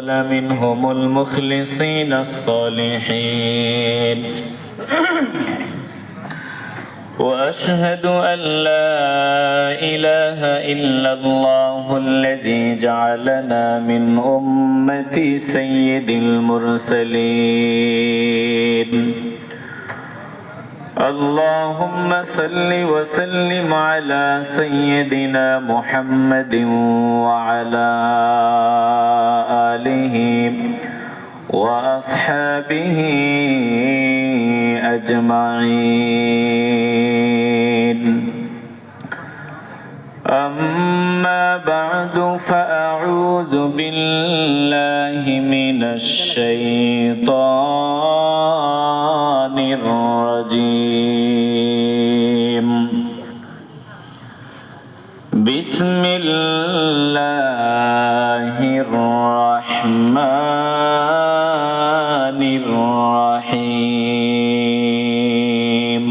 منهم المخلصين الصالحين وأشهد أن لا إله إلا الله الذي جعلنا من أمة سيد المرسلين اللهم صل وسلم على سيدنا محمد وعلى آله وأصحابه أجمعين أما بعد فأعوذ بالله من الشيطان الرجيم بسم الله الرحمن الرحيم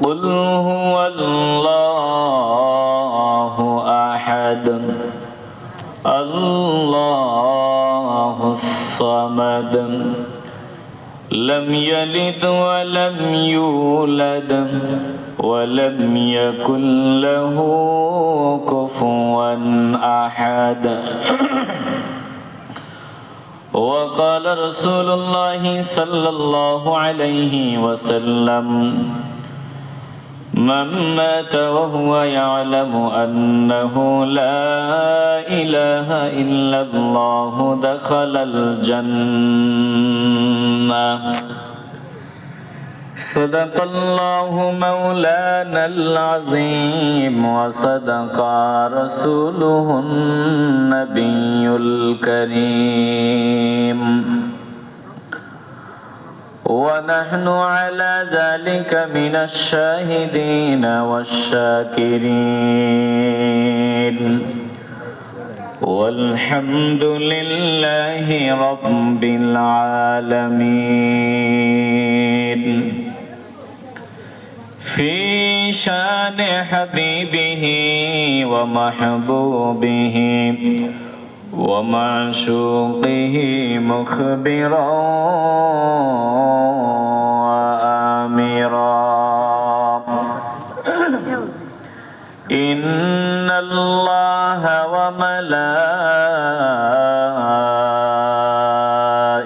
قل هو الله أحد الله الصمد لم يلد ولم يولد ولم يكن له كفوا أحد وقال رسول الله صلى الله عليه وسلم من مات وهو يعلم أنه لا إله إلا الله دخل الجنة صدق الله مولانا العظيم وصدق رسوله النبي الكريم ونحن على ذلك من الشاهدين والشاكرين والحمد لله رب العالمين في شان حبيبه ومحبوبه ومعشوقه مخبرا وآمرا إن الله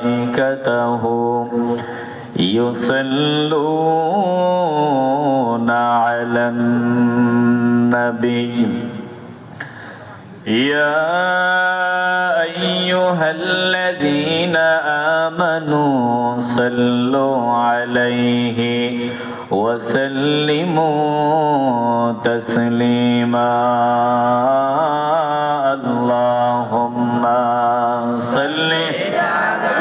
وملائكته يصلون على النبي يا أيها الذين آمنوا صلوا عليه وسلموا تسليما اللهم صل على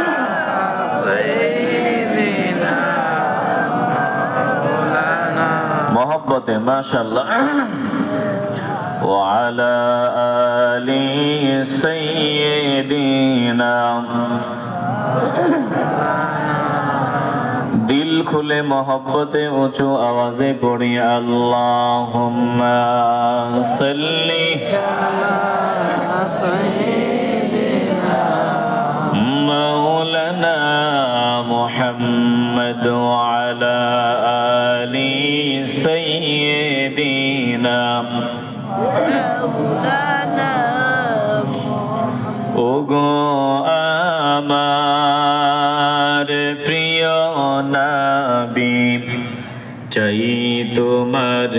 سيدنا مولانا محبت ما شاء الله وعلى آل سيدنا दिल खुले मोहब्बते ऊंचो आवाजे पड़ी अल्लाहुम्मा सल्ली अला सय्यिदिना मौलाना मुहम्मद व अला आलि सय्यिदिना मौलाना ओगो আমার প্রিয় নবী চাই তোমার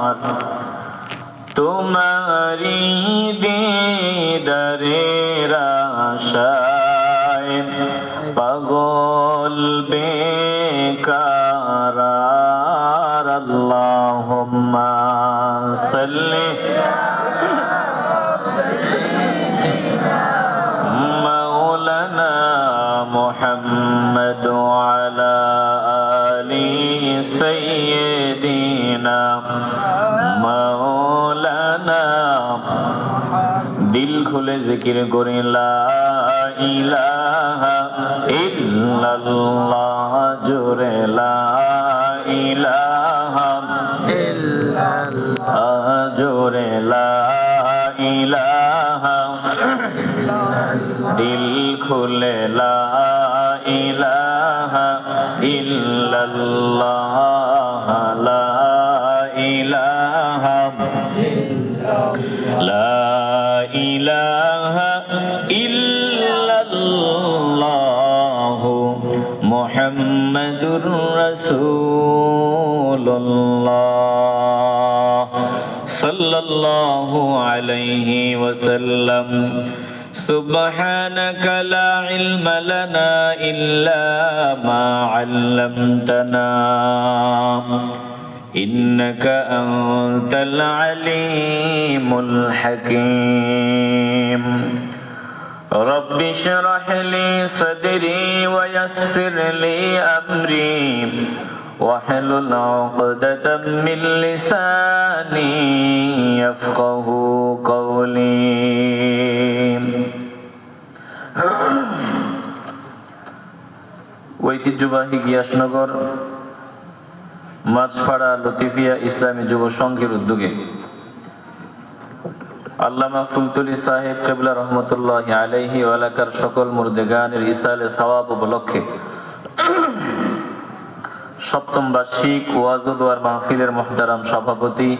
দিদার তোমারি দিদারের আশায় পাগল বেকার আল্লাহুম্মা সাল্লি মাওলানা মুহাম্মদ ওয়া আলা আলি সাইয়্যিদিনা মাওলানা দিল খুলে জিকির করি লা ইলাহা ইল্লাল্লাহ জোরে লা ইলাহা ইলাহা ইল্লাল্লাহ জোরে লা ইলাহা দিল খুলে লা ইলাহা ইল্লাল্লাহ লা ইলাহা লা ইলাহা ইল্লাল্লাহ মুহাম্মাদুর রাসূলুল্লাহ সাল্লাল্লাহু আলাইহি ওয়াসাল্লাম سبحانك لا علم لنا إلا ما علمتنا إنك أنت العليم الحكيم رب اشرح لي صدري ويسر لي أمري واحلل عقدة من لساني يفقه قولي ঐতিহ্যবাহী গিয়াসনগর মাছপাড়া লতিফিয়া ইসলামী যুব সংঘের উদ্যোগে আল্লামা ফুলতুলি সাহেব কেবলা রহমতুল্লাহি আলাইহি ও এলাকার সকল মুর্দেগানের ইসালে সওয়াব উপলক্ষে সপ্তম বার্ষিক ওয়াজ ও দোয়ার মাহফিলের মুহতারাম সভাপতি,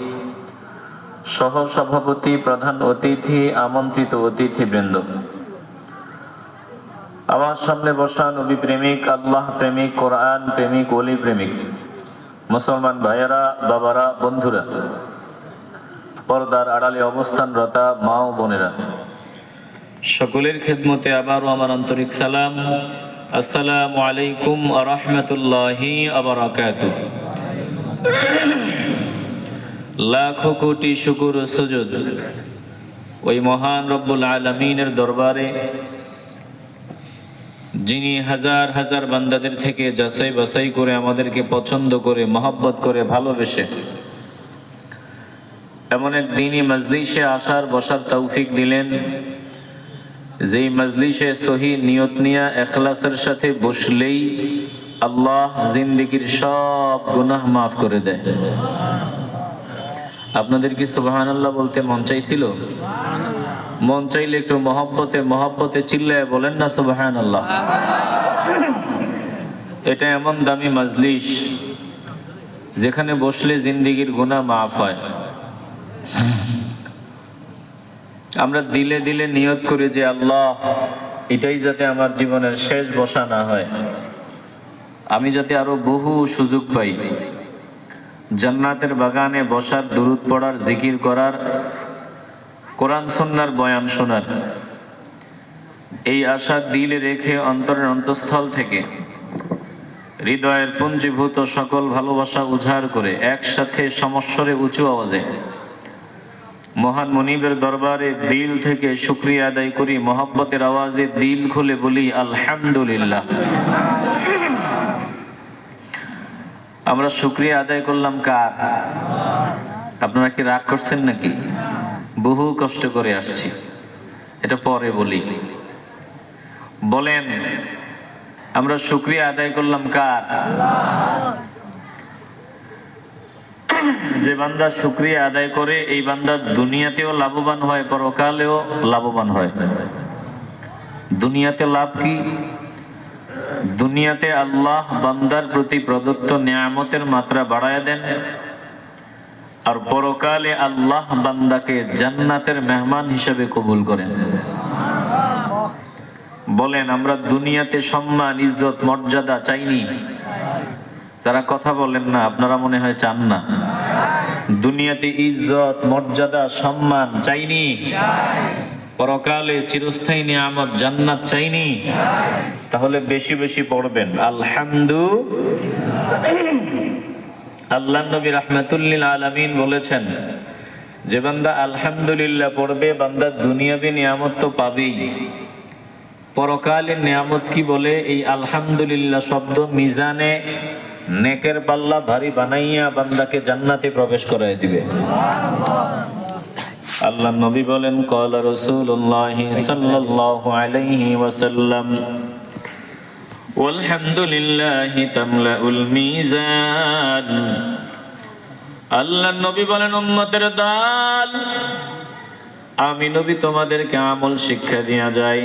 সহ সভাপতি, প্রধান অতিথি, আমন্ত্রিত অতিথিবৃন্দ, আমার সামনে বসা নবী প্রেমিক, আল্লাহ প্রেমিক, কোরআন প্রেমিক, ওলি প্রেমিক মুসলমান ভাইয়েরা, বাবারা, বন্ধুরা, পর্দার আড়ালে অবস্থানরতা মা ও বোনেরা, সকলের খেদমতে আবারও আমার আন্তরিক সালাম। আসসালামু আলাইকুম ওয়া রাহমাতুল্লাহি ওয়া বারাকাতুহু। লাখো কোটি শুকর ও সুজুদ ওই মহান রব্বুল আলামিনের দরবারে, যিনি হাজার হাজার বান্দাদের থেকে যাচাই বাছাই করে আমাদেরকে পছন্দ করে, মহব্বত করে, ভালোবেসে এমন এক দিনই মজলিসে আসার বসার তৌফিক দিলেন, যেই মজলিসে সহি নিয়ত নিয়া ইখলাসের সাথে বসলেই আল্লাহ জিন্দেগীর সব গুনাহ মাফ করে দেয়। আপনাদের কি সুবহানাল্লাহ বলতে মন চাইছিল? মন চাইলে একটু মহব্বতে মহব্বতে চিল্লায় বলেন না সুবহানাল্লাহ। এটা এমন দামি মজলিস যেখানে বসলে জিন্দেগীর গুনাহ মাফ হয়। আমরা দিলে দিলে নিয়ত করি যে আল্লাহ, এটাই যাতে আমার জীবনের শেষ বসা না হয়, আমি যাতে আরো বহু সুযোগ পাই জান্নাতের বাগানে বসার, দুরূদ পড়ার, জিকির করার, কোরআন সুন্নাহর বয়ান শোনার। এই আশা দিলে রেখে অন্তরের অন্তঃস্থল থেকে হৃদয়ের পুঞ্জীভূত সকল ভালোবাসা উজাড় করে একসাথে সমস্বরে উঁচু আওয়াজে মহান মুনিবের দরবারে দিল থেকে শুকরিয়া আদায় করি, মহব্বতের আওয়াজে দিল খুলে বলি আলহামদুলিল্লাহ। আমরা শুকরিয়া আদায় করলাম কার? আপনারা কি রাগ করছেন নাকি? বহু কষ্ট করে আসছি, এটা পরে বলি। বলেন, আমরা শুকরিয়া আদায় করলাম কার? যে বান্দা শুকরিয়া আদায় করে, এই বান্দা দুনিয়াতেও লাভবান হয়, পরকালেও লাভবান হয়। দুনিয়াতে লাভ কি? দুনিয়াতে আল্লাহ বান্দার প্রতি প্রদত্ত নিয়ামতের মাত্রা বাড়ায় দেন, আর পরকালে আল্লাহ বান্দাকে জান্নাতের মেহমান হিসেবে কবুল করেন। বলেন, আমরা দুনিয়াতে সম্মান, ইজ্জত, মর্যাদা চাইনি? যারা কথা বলেন না, আপনারা মনে হয় চান না। দুনিয়াতে ইজ্জত, মর্যাদা, সম্মান চাইনি? পরকালে চিরস্থায়ী নিয়ামত জান্নাত চাইনি? তাহলে বেশি বেশি পড়বেন আলহামদুলিল্লাহ। আল্লাহ নবী রাহমাতুল্লিল আলামিন বলেছেন, যে বান্দা আলহামদুলিল্লাহ পড়বে, বান্দা দুনিয়াবি নিয়ামত তো পাবেই, পরকালের নিয়ামত কি বলে? এই আলহামদুলিল্লাহ শব্দ মিজানে নেকের পাল্লা ভারী বানাইয়া বান্দাকে জান্নাতে প্রবেশ করায় দিবে। আল্লাহ নবী বলেন, ক্বালা রাসূলুল্লাহ সাল্লাল্লাহু আলাইহি ওয়াসাল্লাম, ওয়ালহামদুলিল্লাহি তামলাউল মিজান আল্লাহর নবী বলেন, উম্মতের দল, আমি নবী তোমাদেরকে আমল শিক্ষা দিয়া যাই,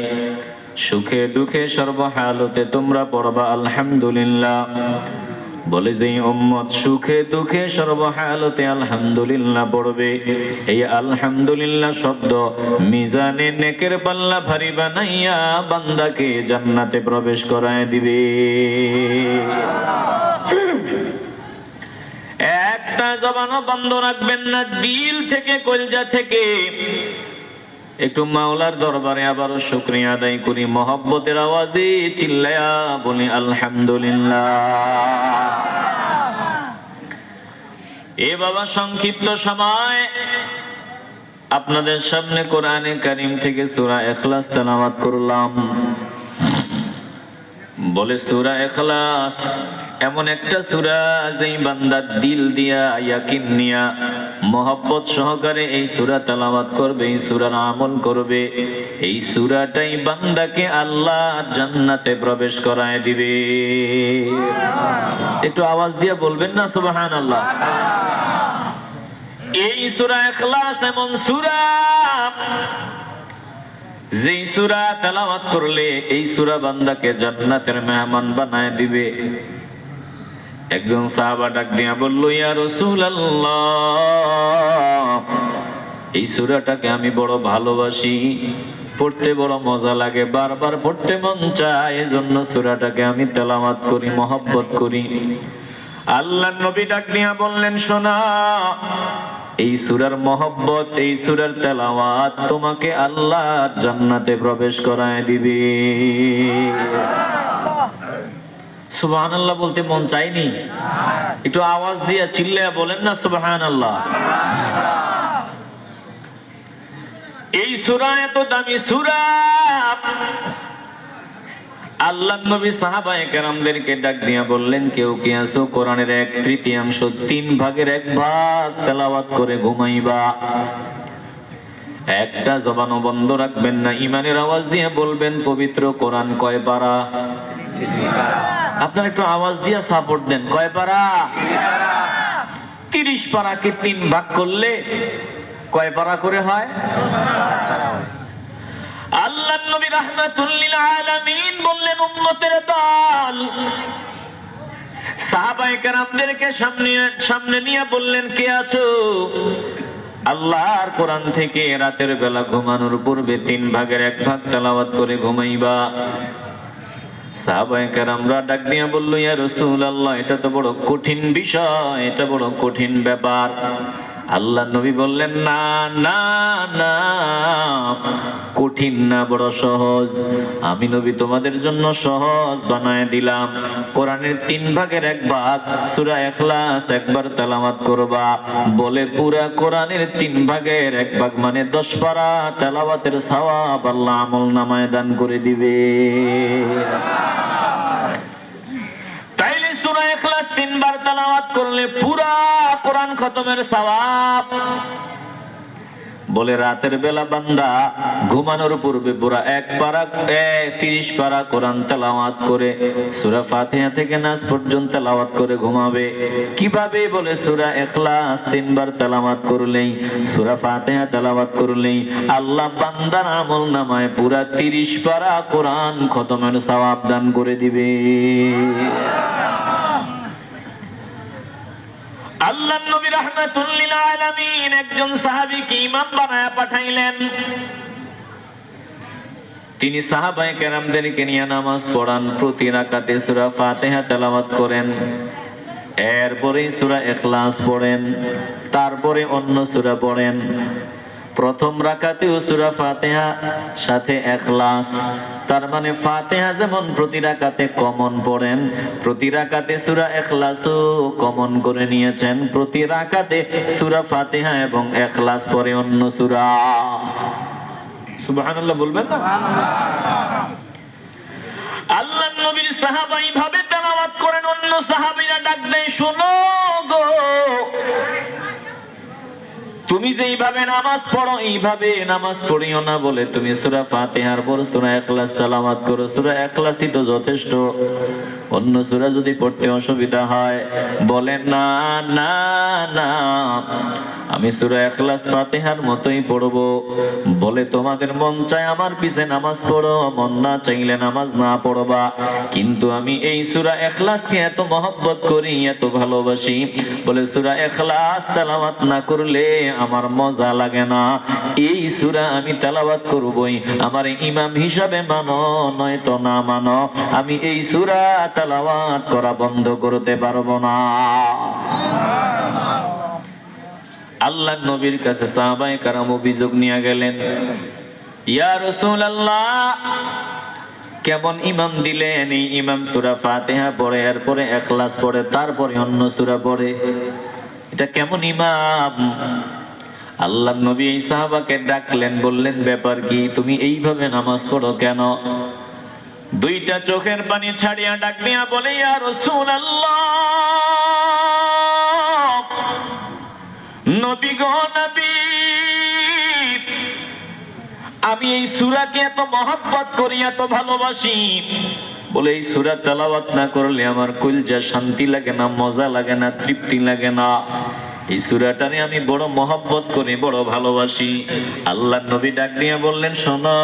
সুখে দুঃখে সর্বহালতে তোমরা পড়বা আলহামদুলিল্লাহ। বলে যে উম্মত সুখে দুঃখে সর্বহালতে আলহামদুলিল্লাহ পড়বে, এই আলহামদুলিল্লাহ শব্দ মিজানে নেকের পাল্লা ভারী বানাইয়া বান্দাকে জান্নাতে প্রবেশ করায় দিবে। একটা জবানও বন্ধ রাখবেন না, দিল থেকে কলজা থেকে একটু মাওলার দরবারে আবারও শুকরিয়া আদায় করি, মহব্বতের আওয়াজে চিল্লায়া বলি আলহামদুলিল্লাহ। এ বাবা, সংক্ষিপ্ত সময় আপনাদের সামনে কোরআনে কারীম থেকে সূরা ইখলাস তেলাওয়াত করলাম। বলে সূরা ইখলাস এমন একটা সূরা, যেই বান্দা দিল দিয়া ইয়াকিন নিয়া মহব্বত সহকারে এই সূরা তেলাওয়াত করবে, এই সূরার আমল করবে, এই সূরাটাই বান্দাকে আল্লাহর জান্নাতে প্রবেশ করায় দিবে। একটু আওয়াজ দিয়ে বলবেন না সুবহানাল্লাহ। এই সূরা ইখলাস এমন সূরা, যেই সূরা তেলাওয়াত করলে এই সূরা বান্দাকে জান্নাতের মেহমান বানায় দিবে। একজন সাহাবা ডাক দিয়া বলল, ইয়া রাসূলুল্লাহ, এই সূরাটাকে আমি বড় ভালোবাসি, পড়তে বড় মজা লাগে, বারবার পড়তে মন চায়, এজন্য সূরাটাকে আমি তেলাওয়াত করি, মহব্বত করি। আল্লাহর নবী ডাক দিয়া বললেন, শোনা, এই সূরার মহব্বত, এই সূরার তেলাওয়াত তোমাকে আল্লাহর জান্নাতে প্রবেশ করায় দিবে। সুবহানাল্লাহ বলতে মন চাইনি? একটু আওয়াজ দিয়ে চিল্লায়া বলেন না সুবহানাল্লাহ। এই সূরা এত দামি সূরা, আল্লাহর নবী সাহাবায়ে কেরামদেরকে ডাক দিয়া বললেন, কেউ কি আছো কোরআনের 1/3, 3 ভাগের 1 ভাগ তেলাওয়াত করে ঘুমাইবা। একটা জবানও বন্ধ রাখবেন না, ইমানের আওয়াজ দিয়ে বলবেন, পবিত্র কোরআন কয় পারা? আপনারা একটু আওয়াজ দিয়ে সাপোর্ট দেন, কয় পারা? 30 পারাকে 3 ভাগ করলে কয় পারা করে হয়? আল্লাহর নবী রাহমাতুল লিল আলামিন বললেন, উম্মতের দল, সাহাবায়ে কেরামদেরকে সামনে নিয়ে বললেন, কে আছো আল্লাহর কোরআন থেকে রাতের বেলা ঘুমানোর পূর্বে 3 ভাগের 1 ভাগ তেলাওয়াত করে ঘুমাইবা? সাহাবায়ে কেরামরা ডাক দিয়া বলল, ইয়া রাসূলুল্লাহ, এটা তো বড় কঠিন বিষয়, এটা বড় কঠিন ব্যাপার। আল্লাহর নবী বললেন, না না না, কঠিন না, বড় সহজ। আমি নবী তোমাদের জন্য সহজ বানায় দিলাম। কোরআনের 3 ভাগের 1 ভাগ সূরা ইখলাস একবার তেলাওয়াত করবা, বলে পুরা কোরআনের 3 ভাগের 1 ভাগ মানে 10 পারা তেলাওয়াতের সওয়াব আল্লাহ আমলনামায় দান করে দিবে। তাইলে সূরা ইখলাস 3 বার তেলাওয়াত করলে পুরা কোরআন খতমের সওয়াব। বলে রাতের বেলা বান্দা ঘুমানোর পূর্বে পুরা 30 পারা কোরআন তেলাওয়াত করে সূরা ফাতিহা থেকে নাস পর্যন্ত তেলাওয়াত করে ঘুমাবে। কিভাবে? বলে সূরা ইখলাস 3 বার তেলাওয়াত করলেই, সূরা ফাতিহা তেলাওয়াত করলেই আল্লাহ বান্দার আমলনামায় পুরা 30 পারা কোরআন খতমের সওয়াব দান করে দিবে। আল্লাহর নবী রাহমাতুল লিল আলামিন একজন সাহাবীকে ইমাম বানায়া পাঠাইলেন। তিনি সাহাবায়ে কেরামদেরকে নিয়ে নামাজ পড়ান, প্রতি রাকাতে সূরা ফাতিহা তেলাওয়াত করেন, এরপরে সূরা ইখলাস পড়েন, তারপরে অন্য সূরা পড়েন। প্রথম রাকাতেও সূরা ফাতিহা সাথে ইখলাস, তার মানে ফাতিহা যেমন প্রতি রাকাতে কমন পড়েন, প্রতি রাকাতে সূরা ইখলাসও কমন করে নিয়েছেন। প্রতি রাকাতে সূরা ফাতিহা এবং ইখলাস পড়ে অন্য সূরা। সুবহানাল্লাহ বলবেন না? আল্লাহর নবীর সাহাবা এইভাবে তেলাওয়াত করেন, অন্য সাহাবীরা ডাক দেয়, শোনো গো, তুমি যেইভাবে নামাজ পড়ো এইভাবে নামাজ পড়িও না বলে তুমি সূরা ফাতিহার পর সূরা ইখলাস তেলাওয়াত করো। সূরা ইখলাসই তো যথেষ্ট, অন্য সূরা যদি পড়তে অসুবিধা হয় বলেন না না না, আমি সূরা ইখলাস ফাতিহার মতোই পড়বো। বলে তোমাদের মন চায় আমার পিছে নামাজ পড়ো, মন না চাইলে নামাজ না পড়বা, কিন্তু আমি এই সূরা ইখলাসকে এত মহব্বত করি, এত ভালোবাসি, বলে সূরা ইখলাস তেলাওয়াত না করলে আমার মজা লাগে না। এই সূরা আমি তেলাওয়াত করবই, আমার ইমাম হিসাবে মানো নয়তো না মানো, আমি এই সূরা তেলাওয়াত করা বন্ধ করতে পারবো না। আল্লাহ নবীর কাছে সাহাবায়ে কেরাম অভিযোগ নিয়ে গেলেন, ইয়া রাসূলুল্লাহ কেমন ইমাম দিলেন? এই ইমাম সূরা ফাতিহা পড়ে, এরপরে ইখলাস পড়ে, তারপরে অন্য সূরা পড়ে, এটা কেমন ইমাম? আল্লাহ নবী এই সাহাবাকে ডাকলেন, বললেন ব্যাপার কি, তুমি এইভাবে নামাজ পড়ো কেন? দুইটা চোখের পানি ছাড়িয়া ডাক দিয়া বলে, ইয়া রাসূলুল্লাহ নবী গো নবী, আমি এই সূরাকে এত মহব্বত করি, এত ভালোবাসি, বলে এই সূরা তেলাওয়াত না করলে আমার কলিজা শান্তি লাগে না, মজা লাগে না, তৃপ্তি লাগে না। এই সূরাটারে আমি বড় মহব্বত করি, বড় ভালোবাসি। আল্লাহ নবী ডাক দিয়ে বললেন, শোনো,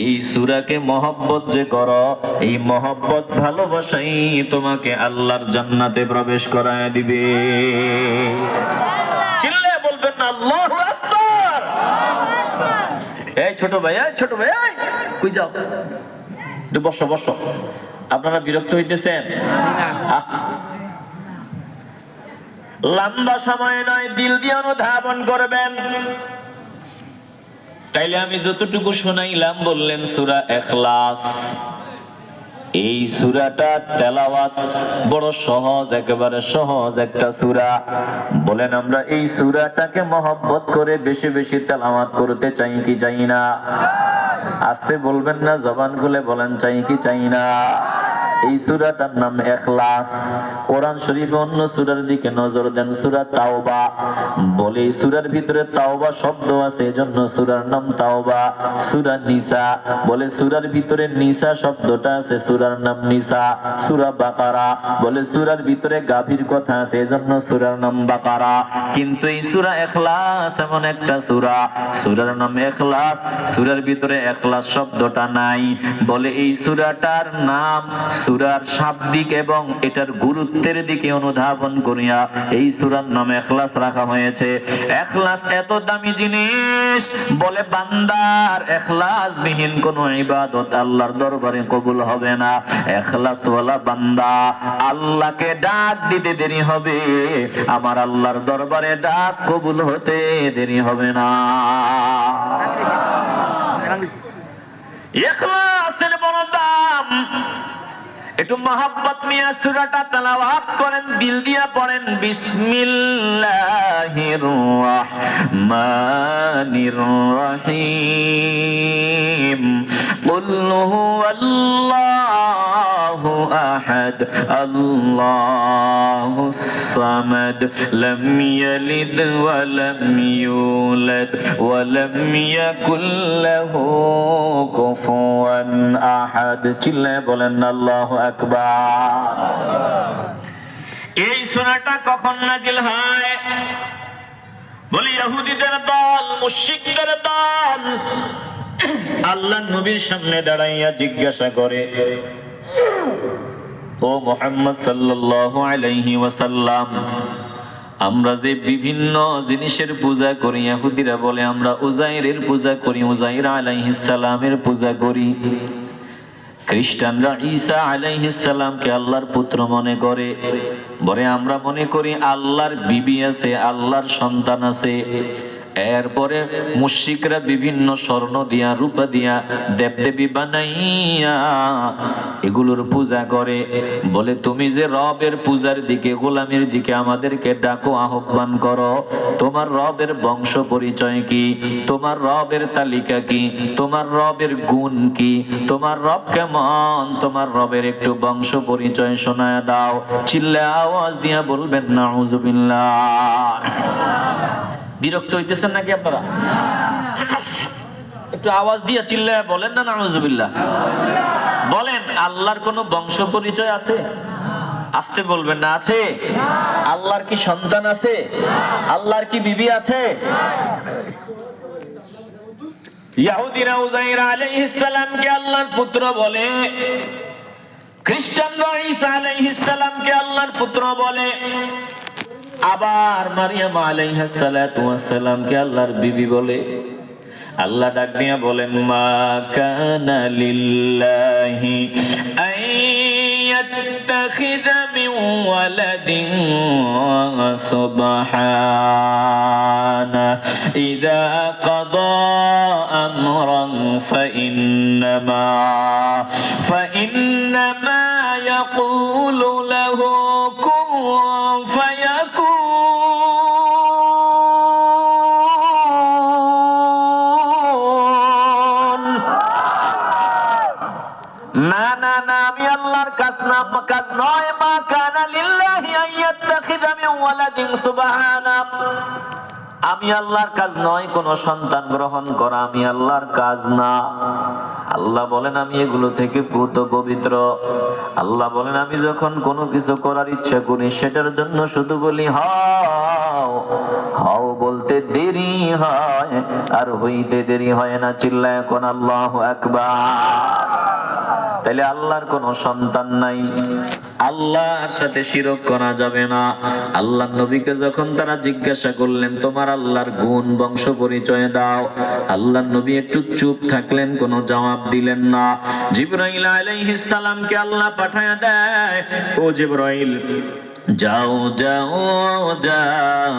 এই সূরাকে মহব্বত যে করো, এই মহব্বত ভালোবাসাই তোমাকে আল্লাহর জান্নাতে প্রবেশ করায় দিবে। চিল্লায়ে বলবেন না আল্লাহু আকবার? এই ছোট ভাই, এই ছোট ভাই, কই যাও? একটু বসো বসো। আপনারা বিরক্ত হইতেছেন? লম্বা সময় নয়, দিল দিয়ে অনুধাবন করবেন। তাইলে আমি যতটুকু শোনাইলাম, বললেন সূরা ইখলাস, এই সূরাটা তেলাওয়াত বড় সহজ, একেবারে সহজ একটা সূরা। বলেন আমরা এই সূরাটাকে মহব্বত করে বেশি বেশি তেলাওয়াত করতে চাই কি চাই না? আস্তে বলবেন না, জবান খুলে বলেন চাই কি চাই না? এই সূরাটার নাম ইখলাস। কোরআন শরীফে অন্য সূরার দিকে নজর দেন, সূরা তাওবা। বলে এই সূরার ভিতরে তাওবা শব্দ আছে, এজন্য সূরার নাম তাওবা। সূরা নিসা, বলে সূরার ভিতরে নিসা শব্দটা আছে, সূরার নাম নিসা। সূরা বাকারা, বলে সূরার ভিতরে গাভীর কথা আছে, এজন্য সূরার নাম বাকারা। কিন্তু এই সূরা ইখলাস এমন একটা সূরা, সূরার নাম ইখলাস, সূরার ভিতরে ইখলাস শব্দটা নাই। বলে এই সূরাটার নাম, সূরার শাব্দিক এবং এটার গুরুত্বের দিকে অনুধাবন করিয়া এই সূরার নাম ইখলাস রাখা হয়েছে। ইখলাস এত দামি জিনিস, বলে বান্দার ইখলাস বিহীন কোনো ইবাদত আল্লাহর দরবারে কবুল হবে না। ইখলাস ওয়ালা বান্দা আল্লাহকে ডাক দিতে দেরি হবে, আমার আল্লাহর দরবারে ডাক কবুল হতে দেরি হবে না। ইখলাসের বড় দাম। একটু মহব্বত নিয়ে সূরাটা তেলাওয়াত করেন, দিল দিয়া পড়েন। বিসমিল্লাহির রাহমানির রহিম। কুল হুয়াল্লাহু আহাদ, আল্লাহুস সামাদ, লাম ইয়ালিদ ওয়া লাম ইউলাদ ওয়া লাম ইয়াকুল লাহু কুফুয়ান আহাদ। চিল্লায়ে বলেন আল্লাহু আকবার। এই সূরাটা কখন নাযিল হয়? বলে ইহুদিদের দল, মুশরিকদের দল আল্লাহর নবীর সামনে দাঁড়াইয়া জিজ্ঞাসা করে, ও মুহাম্মদ সাল্লাল্লাহু আলাইহি ওয়াসাল্লাম, আমরা যে বিভিন্ন জিনিসের পূজা করি, ইহুদিরা বলে আমরা উজাইরের পূজা করি, উজাইর আলাইহিস সালামের পূজা করি। খ্রিস্টানরা ঈসা আলাইহিস সালামকে আল্লাহর পুত্র মনে করে। বলে আমরা মনে করি আল্লাহর বিবি আছে, আল্লাহর সন্তান আছে। এরপরে মুশরিকরা বিভিন্ন স্বর্ণ দিয়া, রূপা দিয়া, দেবদেবী বানাইয়া এগুলোর পূজা করে। বলে তুমি যে রবের পূজার দিকে, গোলামির দিকে আমাদেরকে ডাকো, আহ্বান করো, তোমার রবের বংশ পরিচয় কি, তোমার রবের তালিকা কি, তোমার রবের গুণ কি, তোমার রব কেমন, তোমার রবের একটু বংশ পরিচয় শোনায় দাও। চিল্লা আওয়াজ দিয়া বলবেন নাউজুবিল্লাহ। বিরক্ত হইতেছেন নাকি আপনারা? একটু আওয়াজ দিয়ে চিল্লায় বলেন না নাউজুবিল্লাহ। বলেন, আল্লাহর কোনো বংশ পরিচয় আছে? আসতে বলবেন না। আছে? আল্লাহর কি সন্তান আছে? আল্লাহর কি বিবি আছে? ইহুদিরা উযাইর আলাইহিস সালামকে আল্লাহর পুত্র বলে, খ্রিস্টানরা ঈসা আলাইহিস সালামকে আল্লাহর পুত্র বলে, আবার মারিয়াম আলাইহিস সালাতু ওয়াস সালামকে আল্লাহর বিবি বলে। আল্লাহ ডাক দিয়া বলেন, মা কানা লিল্লাহি আইয়াত্তাখিযা মিন ওয়ালাদিন সুবহানা ইযা কাদা আমরান ফাইন্নামা ইয়াকুলু লাহু কুন ফায়াকুন। না না না, আমি আল্লাহর কাজ নয়। মা কানা লিল্লাহি আইয়াত্তাখিযা মিন ওয়ালাদিন সুবহানা, আমি আল্লাহর কাজ নয় কোন সন্তান গ্রহণ করা, আমি আল্লাহর কাজ না। আল্লাহ বলেন, আমি এগুলো থেকে পুত পবিত্র। আল্লাহ বলেন, আমি যখন কোনো কিছু করার ইচ্ছা করি সেটার জন্য শুধু বলি হও হও, বলতে দেরি হয় আর হইতে দেরি হয় না। চিল্লায় এখন আল্লাহু আকবার। তাইলে আল্লাহর কোন সন্তান নাই, আল্লাহর সাথে শিরক করা যাবে না। আল্লাহর নবীকে যখন তারা জিজ্ঞাসা করলেন, তোমার আল্লাহর গুণ বংশ পরিচয় দাও, আল্লাহর নবী একটু চুপ থাকলেন, কোনো জবাব দিলেন না। জিবরাইল আলাইহিস সালামকে আল্লাহ পাঠায়া দেয়, ও জিবরাইল, যাও যাও যাও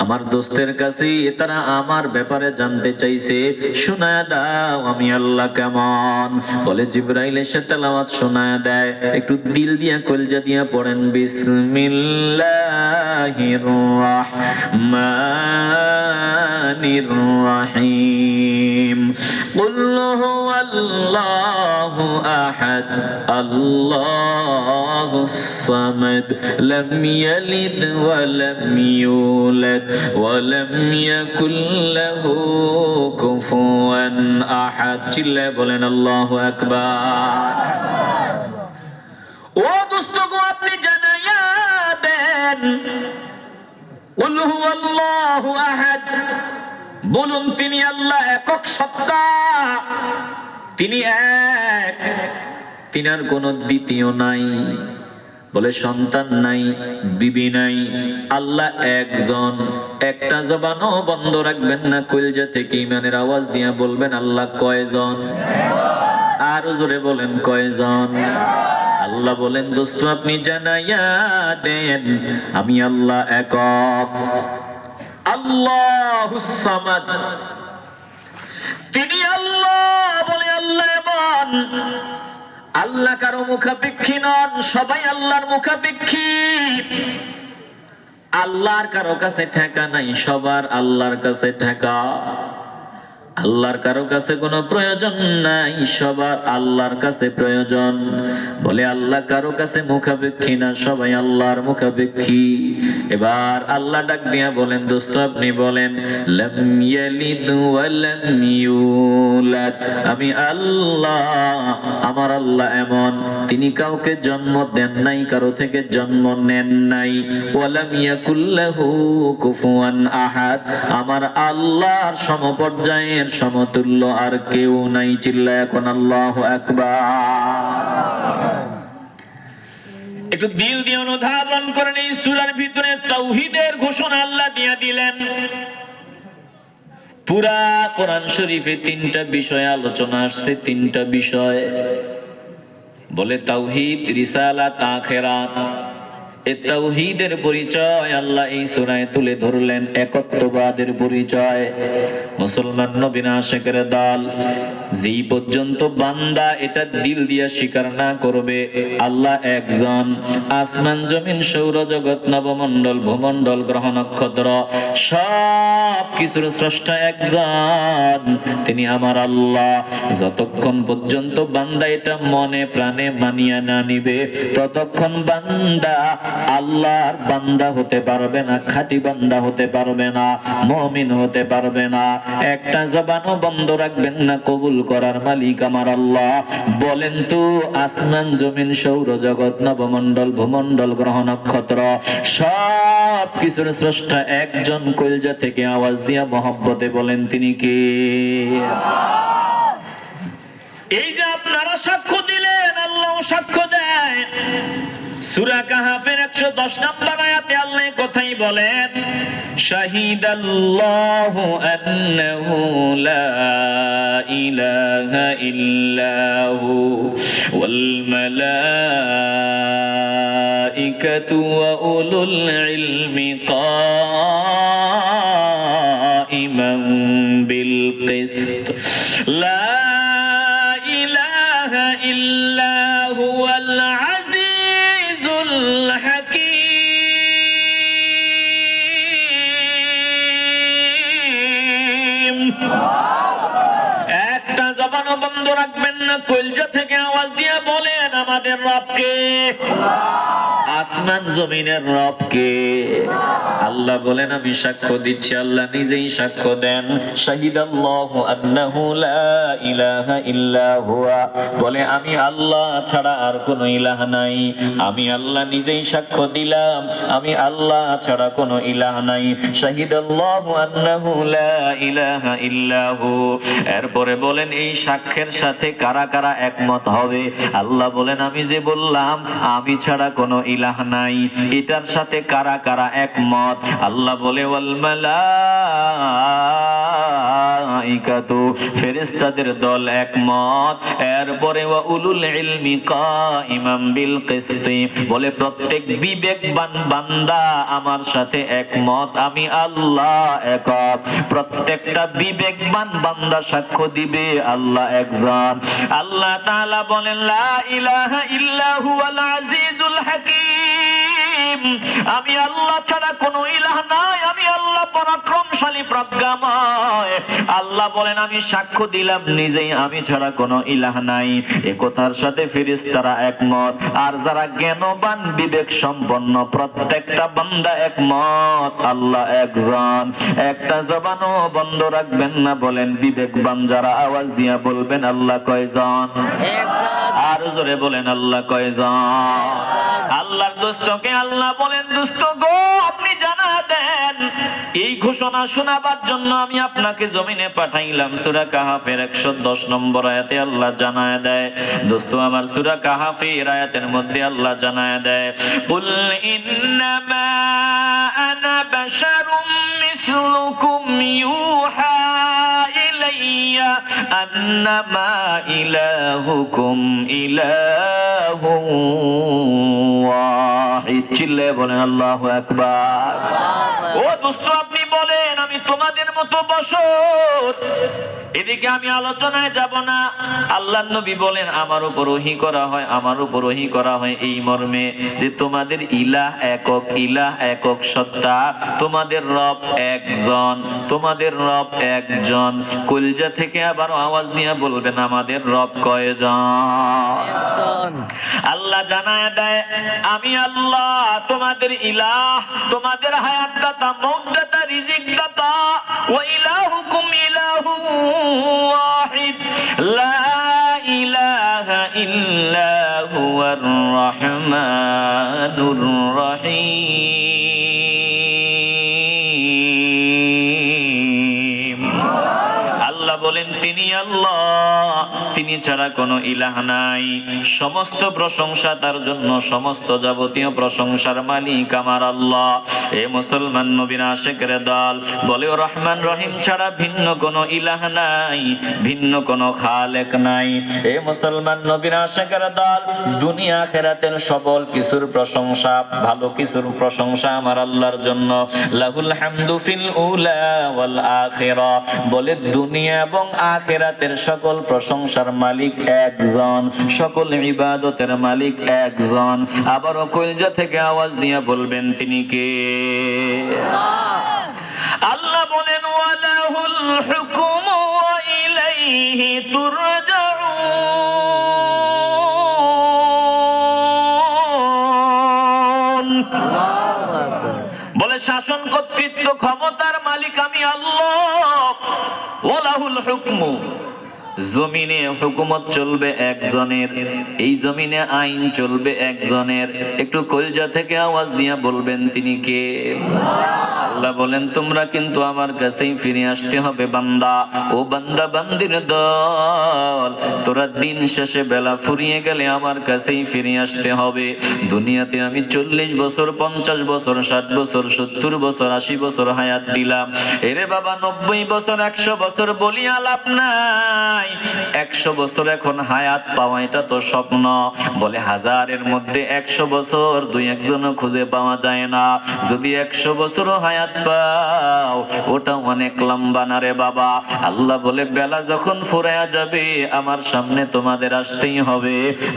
আমার দোস্তের কাছে, তারা আমার ব্যাপারে জানতে চাইছে, শোনায় দাও আমি আল্লাহ কেমন। বলে জিবরাইল এসে তেলাওয়াত শোনায় দেয়। একটু দিল দিয়া কলজা দিয়া পড়েন, বিসমিল্লাহির রাহমানির রাহিম। কুল হুয়াল্লাহু আহাদ আল্লাহুস সামাদ লাম ইয়ালিদ ওয়া লাম ইউলাদ ওয়া লাম ইয়াকুল লাহু কুফুয়ান আহাদ। চিল্লায় বলেন আল্লাহু আকবার। ও দোস্তগো, আপনি জানাইয়া দেন, কুল হুয়াল্লাহু আহাদ, বলুন তিনি আল্লাহ একক সত্তা, তিনি এক, তিনার কোনো দ্বিতীয় নাই। বলে সন্তান নাই, বিবি নাই, আল্লাহ একজন। একটা জবানও বন্ধ রাখবেন না, কলিজা থেকে ঈমানের আওয়াজ দিয়া বলবেন, আল্লাহ কয়জন? আরো জোরে বলেন, কয়জন? আল্লাহ বলেন, দোস্ত আপনি জানাইয়া দেন, আমি আল্লাহ একক, আল্লাহুস সামাদ, তিনি আল্লাহ। বলে আল্লাহ এমন, আল্লাহ কারো মুখাপেক্ষী নন, সবাই আল্লাহর মুখাপেক্ষী। আল্লাহর কারো কাছে ঠেকা নাই, সবার আল্লাহর কাছে ঠেকা। আল্লাহর কারো কাছে কোনো প্রয়োজন নাই, সবার আল্লাহর কাছে প্রয়োজন। বলে আল্লাহ কারো কাছে মুখাপেক্ষী না, সবাই আল্লাহর মুখাপেক্ষী। এবার আল্লাহ ডাক দিয়া বলেন, দোস্ত আপনি বলেন, লাম ইয়ালিদ ওয়া লাম ইউলাদ, আমি আল্লাহ, আমার আল্লাহ এমন, তিনি কাউকে জন্ম দেন নাই, কারো থেকে জন্ম নেন নাই। ওয়া লাম ইয়াকুল লাহু কুফুয়ান আহাদ, আমার আল্লাহর সমপর্যায়ের সমতুল্য আর কেউ নাই। চিল্লায় এখন আল্লাহু আকবার। একটু দিল দিয়ে অনুধাবন করেন, এই সূরার ভিতরে তাওহীদের ঘোষণা আল্লাহ দিয়ে দিলেন। পুরা কোরআন শরীফে তিনটা বিষয় আলোচনা আসছে, তিনটা বিষয়। বলে তাওহীদ, রিসালাত, আখিরাত। এই তাওহীদের পরিচয় আল্লাহ এই সূরায় তুলে ধরলেন, একত্ববাদের পরিচয়। মুসলমান নবী না আশিকের দল, যেই পর্যন্ত বান্দা এটা দিল দিয়া স্বীকার না করবে আল্লাহ একজন, আসমান জমিন সৌরজগৎ নবমণ্ডল ভূমণ্ডল গ্রহ নক্ষত্র সব কিছুর স্রষ্টা একজন, তিনি আমার আল্লাহ, যতক্ষণ পর্যন্ত বান্দা এটা মনে প্রাণে মানিয়া না নিবে ততক্ষণ বান্দা আল্লাহর বান্দা হতে পারবে না, খাঁটি বান্দা হতে পারবে না, মুমিন হতে পারবে না। একটা জবানও বন্ধ রাখবেন না, কবুল করার মালিক আমার আল্লাহ। বলেন তো, আসমান জমিন সৌরজগৎ নবমণ্ডল ভূমণ্ডল গ্রহ নক্ষত্র সব কিছুর স্রষ্টা একজন, কলজা থেকে আওয়াজ দিয়া মহব্বতে বলেন তিনি কে? এই যে আপনারা সাক্ষ্য দিলেন, আল্লাহ সাক্ষ্য দেয়। সূরা কাহাফের 110 নম্বর আয়াতে আল্লাহ কথাই বলেন, শাহিদাল্লাহু আন্নাহু লা ইলাহা ইল্লাহু ওয়াল মালাইকাতু ওয়া উলুল ইলমি কাইমান বিল কিসত লা ইলাহা ইল্লা হুয়াল আজিজুল হাকীম। একটা জবানও বন্ধ রাখবেন না, কলজা থেকে আওয়াজ দিয়ে বলেন আমাদের রবকে, আসমান জমিনের রবকে। আল্লাহ বলেন আমি সাক্ষ্য দিচ্ছি, আল্লাহ নিজেই সাক্ষ্য দেন। শাহিদাল্লাহু আন্নাহু লা ইলাহা ইল্লা হুয়া, বলে আমি আল্লাহ ছাড়া আর কোনো ইলাহ নাই। আমি আল্লাহ নিজেই সাক্ষ্য দিলাম, আমি আল্লাহ ছাড়া কোনো ইলাহ নাই। শাহিদাল্লাহু আন্নাহু লা ইলাহা ইল্লা হু। এরপরে বলেন এই সাক্ষ্যের সাথে কারা কারা একমত হবে? আল্লাহ বলেন আমি যে বললাম আমি ছাড়া কোনো ইলাহ নাই, এটার সাথে কারা কারা একমত? আল্লাহ বলে ওয়াল মালাইকাতু, ফেরেশতাদের দল একমত। এরপরে ওয়া উলুল ইলমি কাইমান বিল কিসতি, বলে প্রত্যেক বিবেকবান বান্দা আমার সাথে একমত, আমি আল্লাহ একক। প্রত্যেকটা বিবেকবান বান্দা সাক্ষ্য দিবে আল্লাহ একজন। আল্লাহ তাআলা বলেন লা ইলাহা ইল্লা হুয়াল আজিজুল হাকীম, আমি আল্লাহ ছাড়া কোনো ইলাহ নাই, আমি আল্লাহ পরাক্রমশালী প্রজ্ঞাময়। আল্লাহ বলেন আমি সাক্ষ্য দিলাম নিজেই আমি ছাড়া কোনো ইলাহ নাই। এ কথার সাথে ফেরেশতারা একমত। আর যারা জ্ঞানবান বিবেক সম্পন্ন প্রত্যেকটা বান্দা একমত, আল্লাহ একজন। একটা জবানও বন্ধ রাখবেন না, বলেন বিবেকবান যারা আওয়াজ দিয়া বলবেন আল্লাহ কয়জন? আর জোরে বলেন আল্লাহ কয়জন? আল্লাহর দোস্তকে আল্লাহ বলেন দোস্ত গো আপনি জানা দেন, এই ঘোষণা শোনাবার জন্য আমি আপনাকে জমিনে পাঠাইলাম। সূরা কাহাফের 110 নম্বর আয়াতে আল্লাহ জানায় দেয়, দোস্ত আমার সূরা কাহাফের আয়াতের মধ্যে আল্লাহ জানায় দেয়, কুল ইন্নামা আনা বাশারুম মিসলুকুম ইউহা ইলাইয়া আন্নামা ইলাহুকুম ইলাহুন ওয়াহিদ। চিল্লায়ে বলেন আল্লাহু আকবার। ও দোস্ত আপনি বলেন আমি তোমাদের মতো বশর, এদিকে আমি আলোচনায় যাব না। আল্লাহর নবী বলেন আমার উপর ওহী করা হয়, আমার উপর ওহী করা হয় এই মর্মে যে তোমাদের ইলাহ একক, ইলাহ একক সত্তা, তোমাদের রব একজন, তোমাদের রব একজন। কলজা থেকে আবার আওয়াজ নিয়ে বলবেন আমাদের রব কয়জন? আল্লাহ জানায় দেয় আমি আল্লাহ তোমাদের ইলাহ, তোমাদের হায়াত দাতা, মওত দাতা, রিজিক দাতা। ওয়া ইলাহুকুম ইলাহুন ওয়াহিদ লা ইলাহা ইল্লা হুয়ার রাহমানুর রহিম। আল্লাহ বলেন তিনি আল্লাহ, তিনি ছাড়া কোনো ইলাহ নাই। সমস্ত প্রশংসা তার জন্য, সমস্ত যাবতীয় প্রশংসার মালিক আমার আল্লাহ। এ মুসলমান নবীর আশিকের দল বলে ও রহমান রহিম ছাড়া ভিন্ন কোনো ইলাহ নাই, ভিন্ন কোনো খালেক নাই। এ মুসলমান নবীর আশিকের দল দুনিয়া আখিরাতের সকল কিছুর প্রশংসা, ভালো কিছুর প্রশংসা আমার আল্লাহর জন্য। লাহুল হামদু ফিল উলা ওয়াল আখিরা, বলে দুনিয়া এবং আখিরাতের সকল প্রশংসার মালিক একজন, সকল ইবাদতের মালিক একজন। আবারও কলজা থেকে আওয়াজ দিয়ে বলবেন তিনি কে? আল্লাহ বলেন ওয়ালাহুল হুকুমু ওয়া ইলাইহি তুরজাউন। কর্তৃত্ব ক্ষমতার মালিক আমি আল্লাহ। ওয়ালাহুল হুকমু, জমিনে হুকুমত চলবে একজনের, এই জমিনে আইন চলবে একজনের। একটু কলজা থেকে আওয়াজ দিয়ে বলবেন তিনি কে? আল্লাহ বলেন তোমরা কিন্তু আমার কাছেই ফিরে আসতে হবে বান্দা। ও বান্দা বান্দির দল, তোরা দিন শেষে বেলা ফুরিয়ে গেলে আমার কাছেই ফিরে আসতে হবে। দুনিয়াতে আমি 40 বছর, 50 বছর, 60 বছর, 70 বছর, 80 বছর হায়াত দিলাম। এরে বাবা 90 বছর, 100 বছর বলিয়া লাভ নাই। 100 বছর এখন হায়াত পাওয়া এটা তো স্বপ্ন। বলে হাজারের মধ্যে 100 বছর 2-1 খুঁজে পাওয়া যায় না। যদি 100 বছর হায়াত পাও ওটা অনেক লম্বা না রে বাবা। আল্লাহ বলে বেলা যখন ফুরায়া যাবে আমার সামনে তোমাদের আসতেই হবে,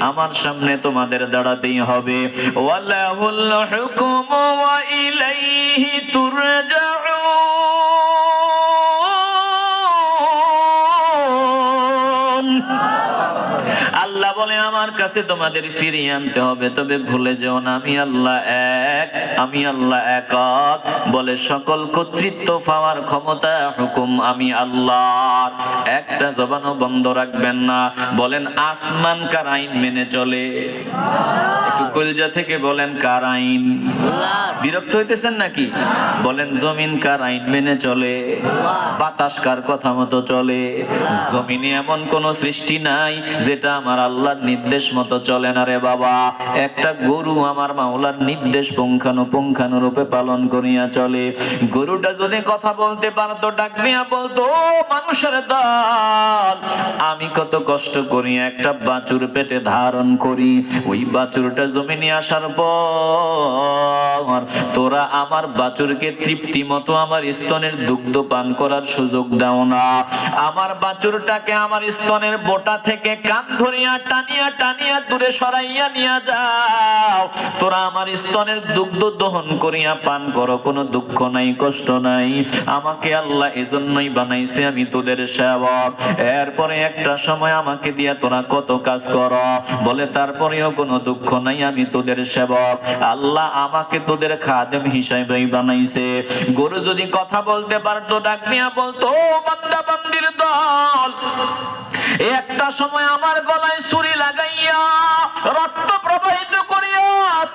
আমার সামনে তোমাদের দাঁড়াতেই হবে। ওয়ালাহুল হুকমু ওয়া ইলাইহি তুরজাউন। আল্লাহ বলে আমার কাছে তোমাদের ফিরিয়ে আনতে হবে। তবে ভুলে যেও না আমি আল্লাহ এক, আমি আল্লাহ একক। বলে সকল কর্তৃত্ব পাওয়ার ক্ষমতা হুকুম আমি আল্লাহর। একটা জবানও বন্ধ রাখবেন না। বলেন আসমান কার আইন মেনে চলে? একটু কলজা থেকে বলেন কার আইন? বিরক্ত হইতেছেন নাকি? বলেন জমিন কার আইন মেনে চলে? বাতাস কার কথা মতো চলে? জমিনে এমন কোন সৃষ্টি নাই যেটা আমার আল্লাহর নির্দেশ মতো চলে না রে বাবা। একটা গরু আমার মাওলার নির্দেশ পুঙ্খানুপুঙ্খানুরূপে পালন করিয়া চলে। গরুটা যদি কথা বলতে পারতো ডাক দিয়া বলতো, মানুষের দল আমি কত কষ্ট করি একটা বাছুর পেটে ধারণ করি। ওই বাছুরটা জমিনে আসার পর তোরা আমার বাছুরকে তৃপ্তি মতো আমার স্তনের দুগ্ধ পান করার সুযোগ দাও না। আমার বাছুরটাকে আমার স্তনের বোটা থেকে কান ধরিয়া টানিয়া টানিয়া দূরে সরাইয়া নিয়ে যাও। তোরা আমার স্তনের দুগ্ধ দহন করিয়া পান করো, কোনো দুঃখ নাই, কষ্ট নাই। আমাকে আল্লাহ এজন্যই বানাইছে আমি তোদের সেবক। এরপরে একটা সময় আমাকে দিয়া তোরা কত কাজ করো। বলে তারপরেও কোনো দুঃখ নাই, আমি তোদের সেবক। আল্লাহ আমাকে তোদের খাদেম হিসাবেই বানাইছে। গরু যদি কথা বলতে পারতো ডাক দিয়া বলতো, বান্দা বান্দির দল একটা সময় আমার গলায় ছুরি লাগাইয়া রক্ত প্রবাহিত করিয়া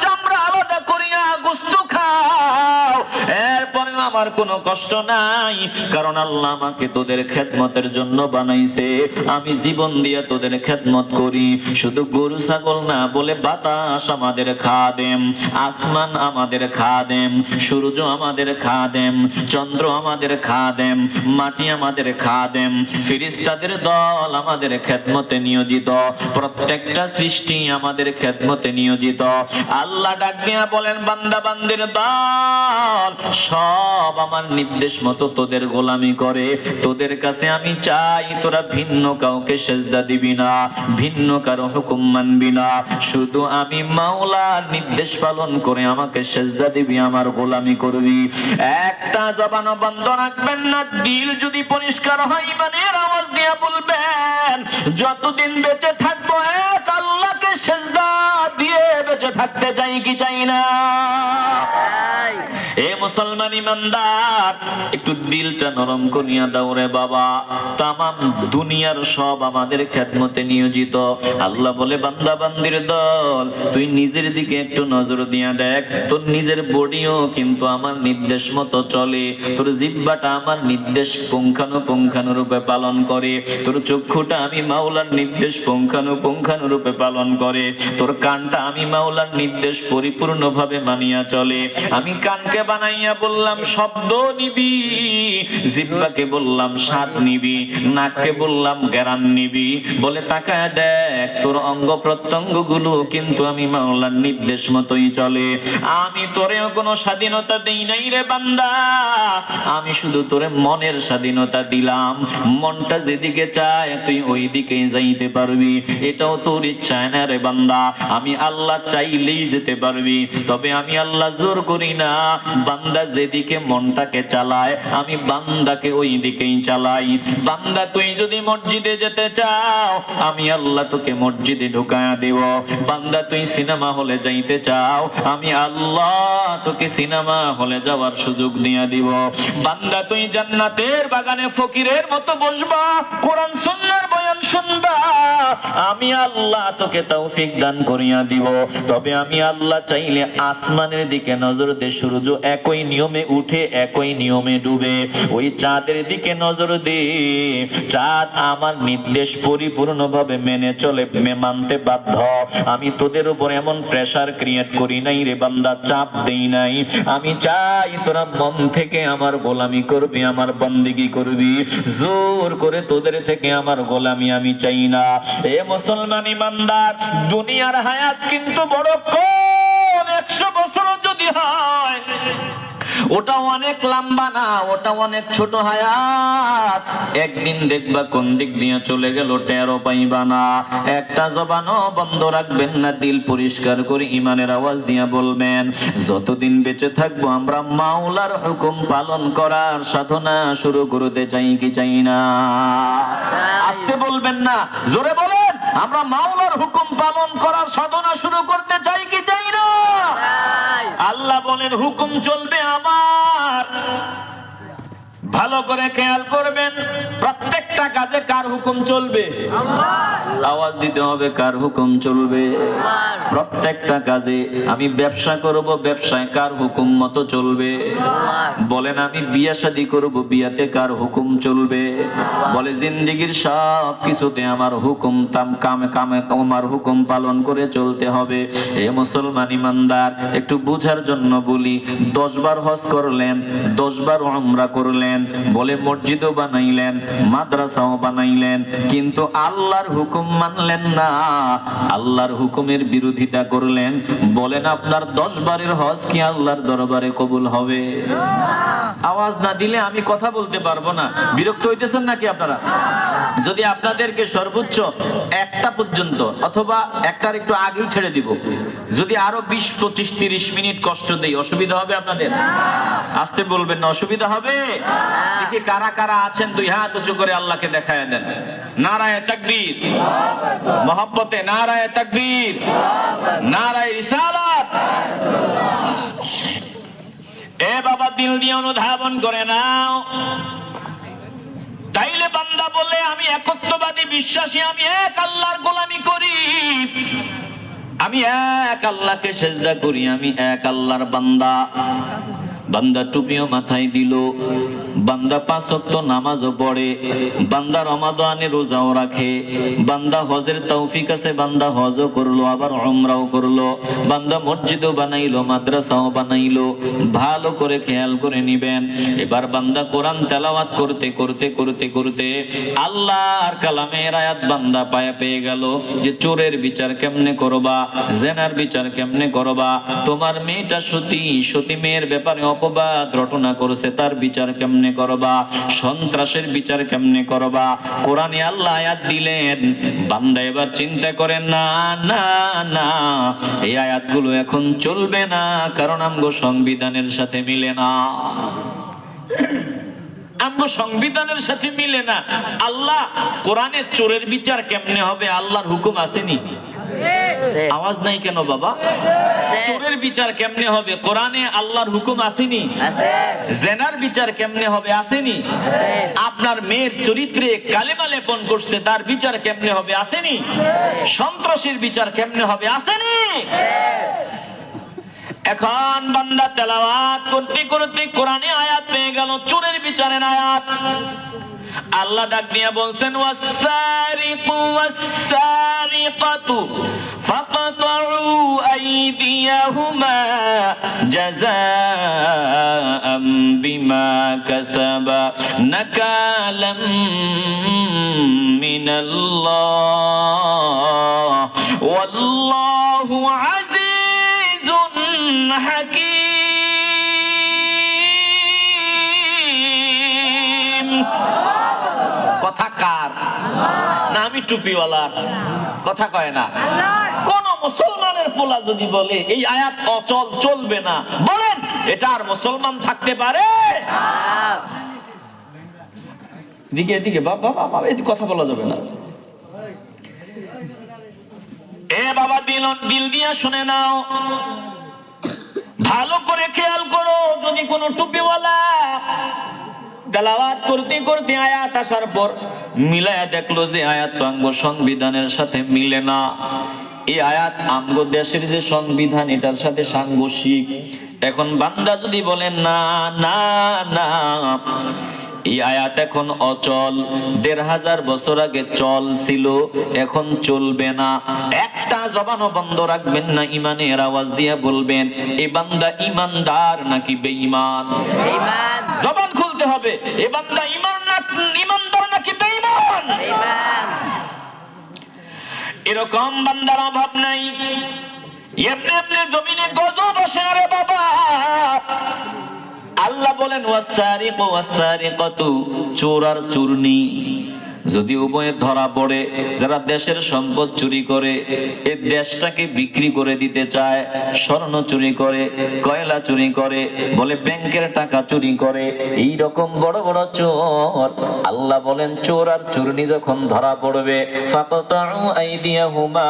চামড়া আলাদা করিয়া গোশত খাও। এরপরে আমার কোনো কষ্ট নাই, কারণ আল্লাহ আমাকে তোদের খেদমতের জন্য বানাইছে। আমি জীবন দিয়ে তোদের খেদমত করি। শুধু গরু ছাগল না, বলে বাতাস আমাদের খাদেম, আসমান আমাদের খাদেম, সূর্য আমাদের খাদেম, চন্দ্র আমাদের খাদেম, মাটি আমাদের খাদেম, ফেরেশতাদের দল আমাদের খেদমতে নিয়োজিত। প্রত্যেকটা সৃষ্টি আমাদের খেদমতে নিয়োজিত। আল্লাহ ডাক দিয়া বলেন বান্দা বান্দির দল সব আমার নির্দেশ মতো তোদের গোলামি করে। তোদের কাছে আমি চাই তোরা ভিন্ন কাউকে সেজদা দিবি না, ভিন্ন কারো হুকুম মানবি না। শুধু আমি মাওলার নির্দেশ পালন করে আমাকে সেজদা দিবি, আমার গোলামি করবি। একটা জবান বন্ধ রাখবেন না। দিল যদি পরিষ্কার হয় ইমানের আওয়াজ দিয়ে বলবেন, যতদিন বেঁচে থাকবো এক আল্লাহকে সেজদা দিয়ে বেঁচে থাকতে চাই কি চাই না? এ মুসলমান ইমানদার, একটু দিলটা নরম করিয়া দাও রে বাবা। তামাম দুনিয়ার সব আমাদের খেদমতে নিয়োজিত। আল্লাহ বলে বান্দা বান্দির দল তুই নিজের দিকে একটু নজর দিয়া দেখ। তোর নিজের বডিও কিন্তু আমার নির্দেশ মতো চলে। তোর জিহ্বাটা আমার নির্দেশ পুঙ্খানুপুঙ্খানুরূপে পালন করে। তোর চক্ষুটা আমি মাওলার নির্দেশ পুঙ্খানুপুঙ্খানুরূপে পালন করে। তোর কানটা আমি মাওলার নির্দেশ পরিপূর্ণভাবে মানিয়া চলে। আমি কানকে বানাইয়া বললাম শব্দ নিবি, জিহ্বাকে বললাম স্বাদ নিবি, নাককে বললাম ঘ্রাণ নিবি। বলে তাকায় দেখ তোর অঙ্গ প্রত্যঙ্গ গুলো কিন্তু আমি মাওলার নির্দেশ মতোই চলে। আমি তোরেও কোনো স্বাধীনতা দেই নাই রে বান্দা, আমি শুধু তোরে মনের স্বাধীনতা দিলাম। মনটা যেদিকে চায় তুই ওই দিকেই যাইতে পারবি। এটাও তোর ইচ্ছা না রে বান্দা। আমি আল্লাহ চাইলেই যেতে পারবি, তবে আমি আল্লাহ জোর করি না। বান্দা যেদিকে মনটাকে চালায় আমি বান্দাকে ওই দিকেই চালাই। বান্দা তুই যদি মসজিদে যেতে চাও আমি আল্লাহ তোকে মসজিদে ঢুকায়া দেব। বান্দা তুই সিনেমা হলে যাইতে চাও আমি আল্লাহ তোকে সিনেমা হলে যাওয়ার সুযোগ দিয়া দিব। বান্দা তুই জান্নাতের বাগানে ফকিরের মতো বসবা, কোরআন সুন্নাহর বয়ান শুনবা, আমি আল্লাহ তোকে তৌফিক দান করিয়া দিব। তবে আমি আল্লাহ চাইলে আসমানের দিকে নজর দে, সূর্য একই নিয়মে উঠে একই নিয়মে ডুবে। ওই চাঁদের দিকে নজর দে, চাঁদ আমার নির্দেশ পরিপূর্ণভাবে মেনে চলে, মানতে বাধ্য। আমি তোদের উপর এমন প্রেসার ক্রিয়েট করি নাই রে বান্দা, চাপ দেই নাই। আমি চাই তোরা মন থেকে আমার গোলামি করবি, আমার বন্দেগী করবি। জোর করে তোদের থেকে আমার গোলামি আমি চাই না। এ মুসলমান ইমানদার, দুনিয়ার হায়াত কিন্তু বড় কম। 100 বছর যদি হয় ওটা অনেক লম্বা না, ওটা অনেক ছোট হায়াত। একদিন দেখবা কোন দিক দিয়ে চলে গেল টেরও পাইবা না। একটা জবানও বন্ধ রাখবেন না, দিল পরিষ্কার করে ইমানের আওয়াজ দিয়ে বলবেন, যতদিন বেঁচে থাকবো আমরা মাওলার হুকুম পালন করার সাধনা শুরু করতে চাই কি চাই না? আস্তে বলবেন না, জোরে বলেন, আমরা মাওলার হুকুম পালন করার সাধনা শুরু করতে চাই কি চাই না? আল্লাহ বলেন হুকুম চলবে আমার। ভালো করে খেয়াল করবেন, প্রত্যেকটা কাজে কার হুকুম চলবে? আওয়াজ দিতে হবে, কার হুকুম চলবে? প্রত্যেকটা কাজে। আমি ব্যবসা করব, ব্যবসায় কার হুকুম মতো চলবে? বলেন আমি বিয়ে শাদী করব, বিয়াতে কার হুকুম চলবে? বলে জিন্দেগীর সব কিছুতে আমার হুকুম কামে কামে আমার হুকুম পালন করে চলতে হবে। এ মুসলমান ইমানদার, একটু বুঝার জন্য বলি, 10 বার হজ করলেন, 10 বার উমরা করলেন, বলে মসজিদও বানাইলেন, মাদ্রাসাও বানাইলেন, কিন্তু আল্লাহর হুকুম মানলেন না, আল্লাহর হুকুমের বিরোধিতা করলেন। বলেন আপনার 10 বারের হজ কি আল্লাহর দরবারে কবুল হবে? আওয়াজ না দিলে আমি কথা বলতে পারবো না। বিরক্ত হইতেছেন নাকি আপনারা? যদি আপনাদেরকে সর্বোচ্চ 1টা পর্যন্ত অথবা 1টার একটু আগেই ছেড়ে দিব, যদি আরো 20, 25, 30 মিনিট কষ্ট দেই, অসুবিধা হবে আপনাদের? আসতে বলবেন না, অসুবিধা হবে? দেখি কারা কারা আছেন, 2 হাত উঁচু করে আল্লাহকে দেখায় দেন। নারায়ে তাকবীর, মহব্বতে নারায়ে তাকবীর, নারায়ে রিসালাত। এ বাবা, দিল দিয়ে অনুধাবন করে নাও। তাইলে বান্দা বলে আমি একত্ববাদী বিশ্বাসী, আমি এক আল্লাহর গোলামি করি, আমি এক আল্লাহকে সেজদা করি, আমি এক আল্লাহর বান্দা। বান্দা টুপিও মাথায় দিল, বান্দা 5 ওয়াক্ত নামাজও পড়ে, বান্দা রমাদানে রোজাও রাখে, বান্দা হজের তৌফিক আছে, বান্দা হজও করলো, আবার উমরাও করলো, বান্দা মসজিদও বানাইলো, মাদ্রাসাও বানাইলো। ভালো করে খেয়াল করে নিবেন। এবার বান্দা কোরআন তেলাওয়াত করতে করতে করতে করতে আল্লাহর কালামের আয়াত বান্দা পায়ে পেয়ে গেল যে চোরের বিচার কেমনে করবা, জেনার বিচার কেমনে করবা, তোমার মেয়েটা সতী মেয়ের ব্যাপারে অপবাদ রটনা করেছে, তার বিচার কেমনে করবা, সন্ত্রাসের বিচার কেমনে করবা। কোরআনে আল্লাহ আয়াত দিলেন, বান্দা এবার চিন্তা করেন না, না না, এই আয়াতগুলো এখন চলবে না, কারণ আমগো সংবিধানের সাথে মিলে না, আমগো সংবিধানের সাথে মিলে না। আল্লাহ কোরআনে চোরের বিচার কেমনে হবে আল্লাহর হুকুম আসেনি? আওয়াজ নাই কেন বাবা? চোরের বিচার কেমনে হবে কোরআনে আল্লাহর হুকুম আসেনি? জেনার বিচার কেমনে হবে আসেনি? আপনার মেয়ের চরিত্রে কালেমা লেপন করছে, তার বিচার কেমনে হবে আসেনি? সন্ত্রাসীর বিচার কেমনে হবে আসেনি? এখন বান্দা তেলাওয়াত করতে করতে কোরআনে আয়াত পেয়ে গেল, চোরের বিচারের আয়াত। আল্লাহ ডাক দিয়া বলছেন, ওয়াস-সারিকু ওয়াস-সারিকাতু ফাকতাউ আইদিয়াহুমা জাযাআম বিমা কাসাবা নাকালাম মিনাল্লাহ ওয়াল্লাহু আজিজুন হাকীম। কথা কার? না আমি টুপিওয়ালার? কথা কয় না। কোন মুসলমানের পোলা যদি বলে এই আয়াত অচল, চলবে না, বলেন এটা আর মুসলমান থাকতে পারে? এদিকে এদিকে বাবা বাবা, এদিকে কথা বলা যাবে না। এ বাবা, দিল দিয়ে শুনে নাও, ভালো করে খেয়াল করো। যদি কোনো টুপিওয়ালা তেলাওয়াত করতে করতে আয়াত আসার পর মিলায়া দেখলো যে আয়াত তো আমগো সংবিধানের সাথে মিলে না, এই আয়াত আমগো দেশের যে সংবিধান এটার সাথে সাংঘর্ষিক, এখন বান্দা যদি বলেন না না না, এই আয়াত এখন অচল, ১৫০০ বছর আগে চল ছিল, এখন চলবে না, একটা জবানও বন্ধ রাখবেন না, ইমানের আওয়াজ দিয়ে বলবেন এই বান্দা ইমানদার নাকি বেঈমান। জবান খুলতে হবে, এ বান্দা ইমানদার নাকি বেঈমান। এরকম বান্দার অভাব নাই। এমনি এমনি জমিনে গজব আসে না রে বাবা। আল্লাহ বলেন ওয়াসারিকু ওয়াসারিকাতু, চোর আর চুরনি যদি উভয়ে ধরা পড়ে, যারা দেশের সম্পদ চুরি করে, এই দেশটাকে বিক্রি করে দিতে চায়, স্বর্ণ চুরি করে, কয়লা চুরি করে, বলে ব্যাংকের টাকা চুরি করে, এই রকম বড় বড় চোর, আল্লাহ বলেন চোর আর চুরনি যখন ধরা পড়বে, ফাকাতাউ আইদিয়াহুমা,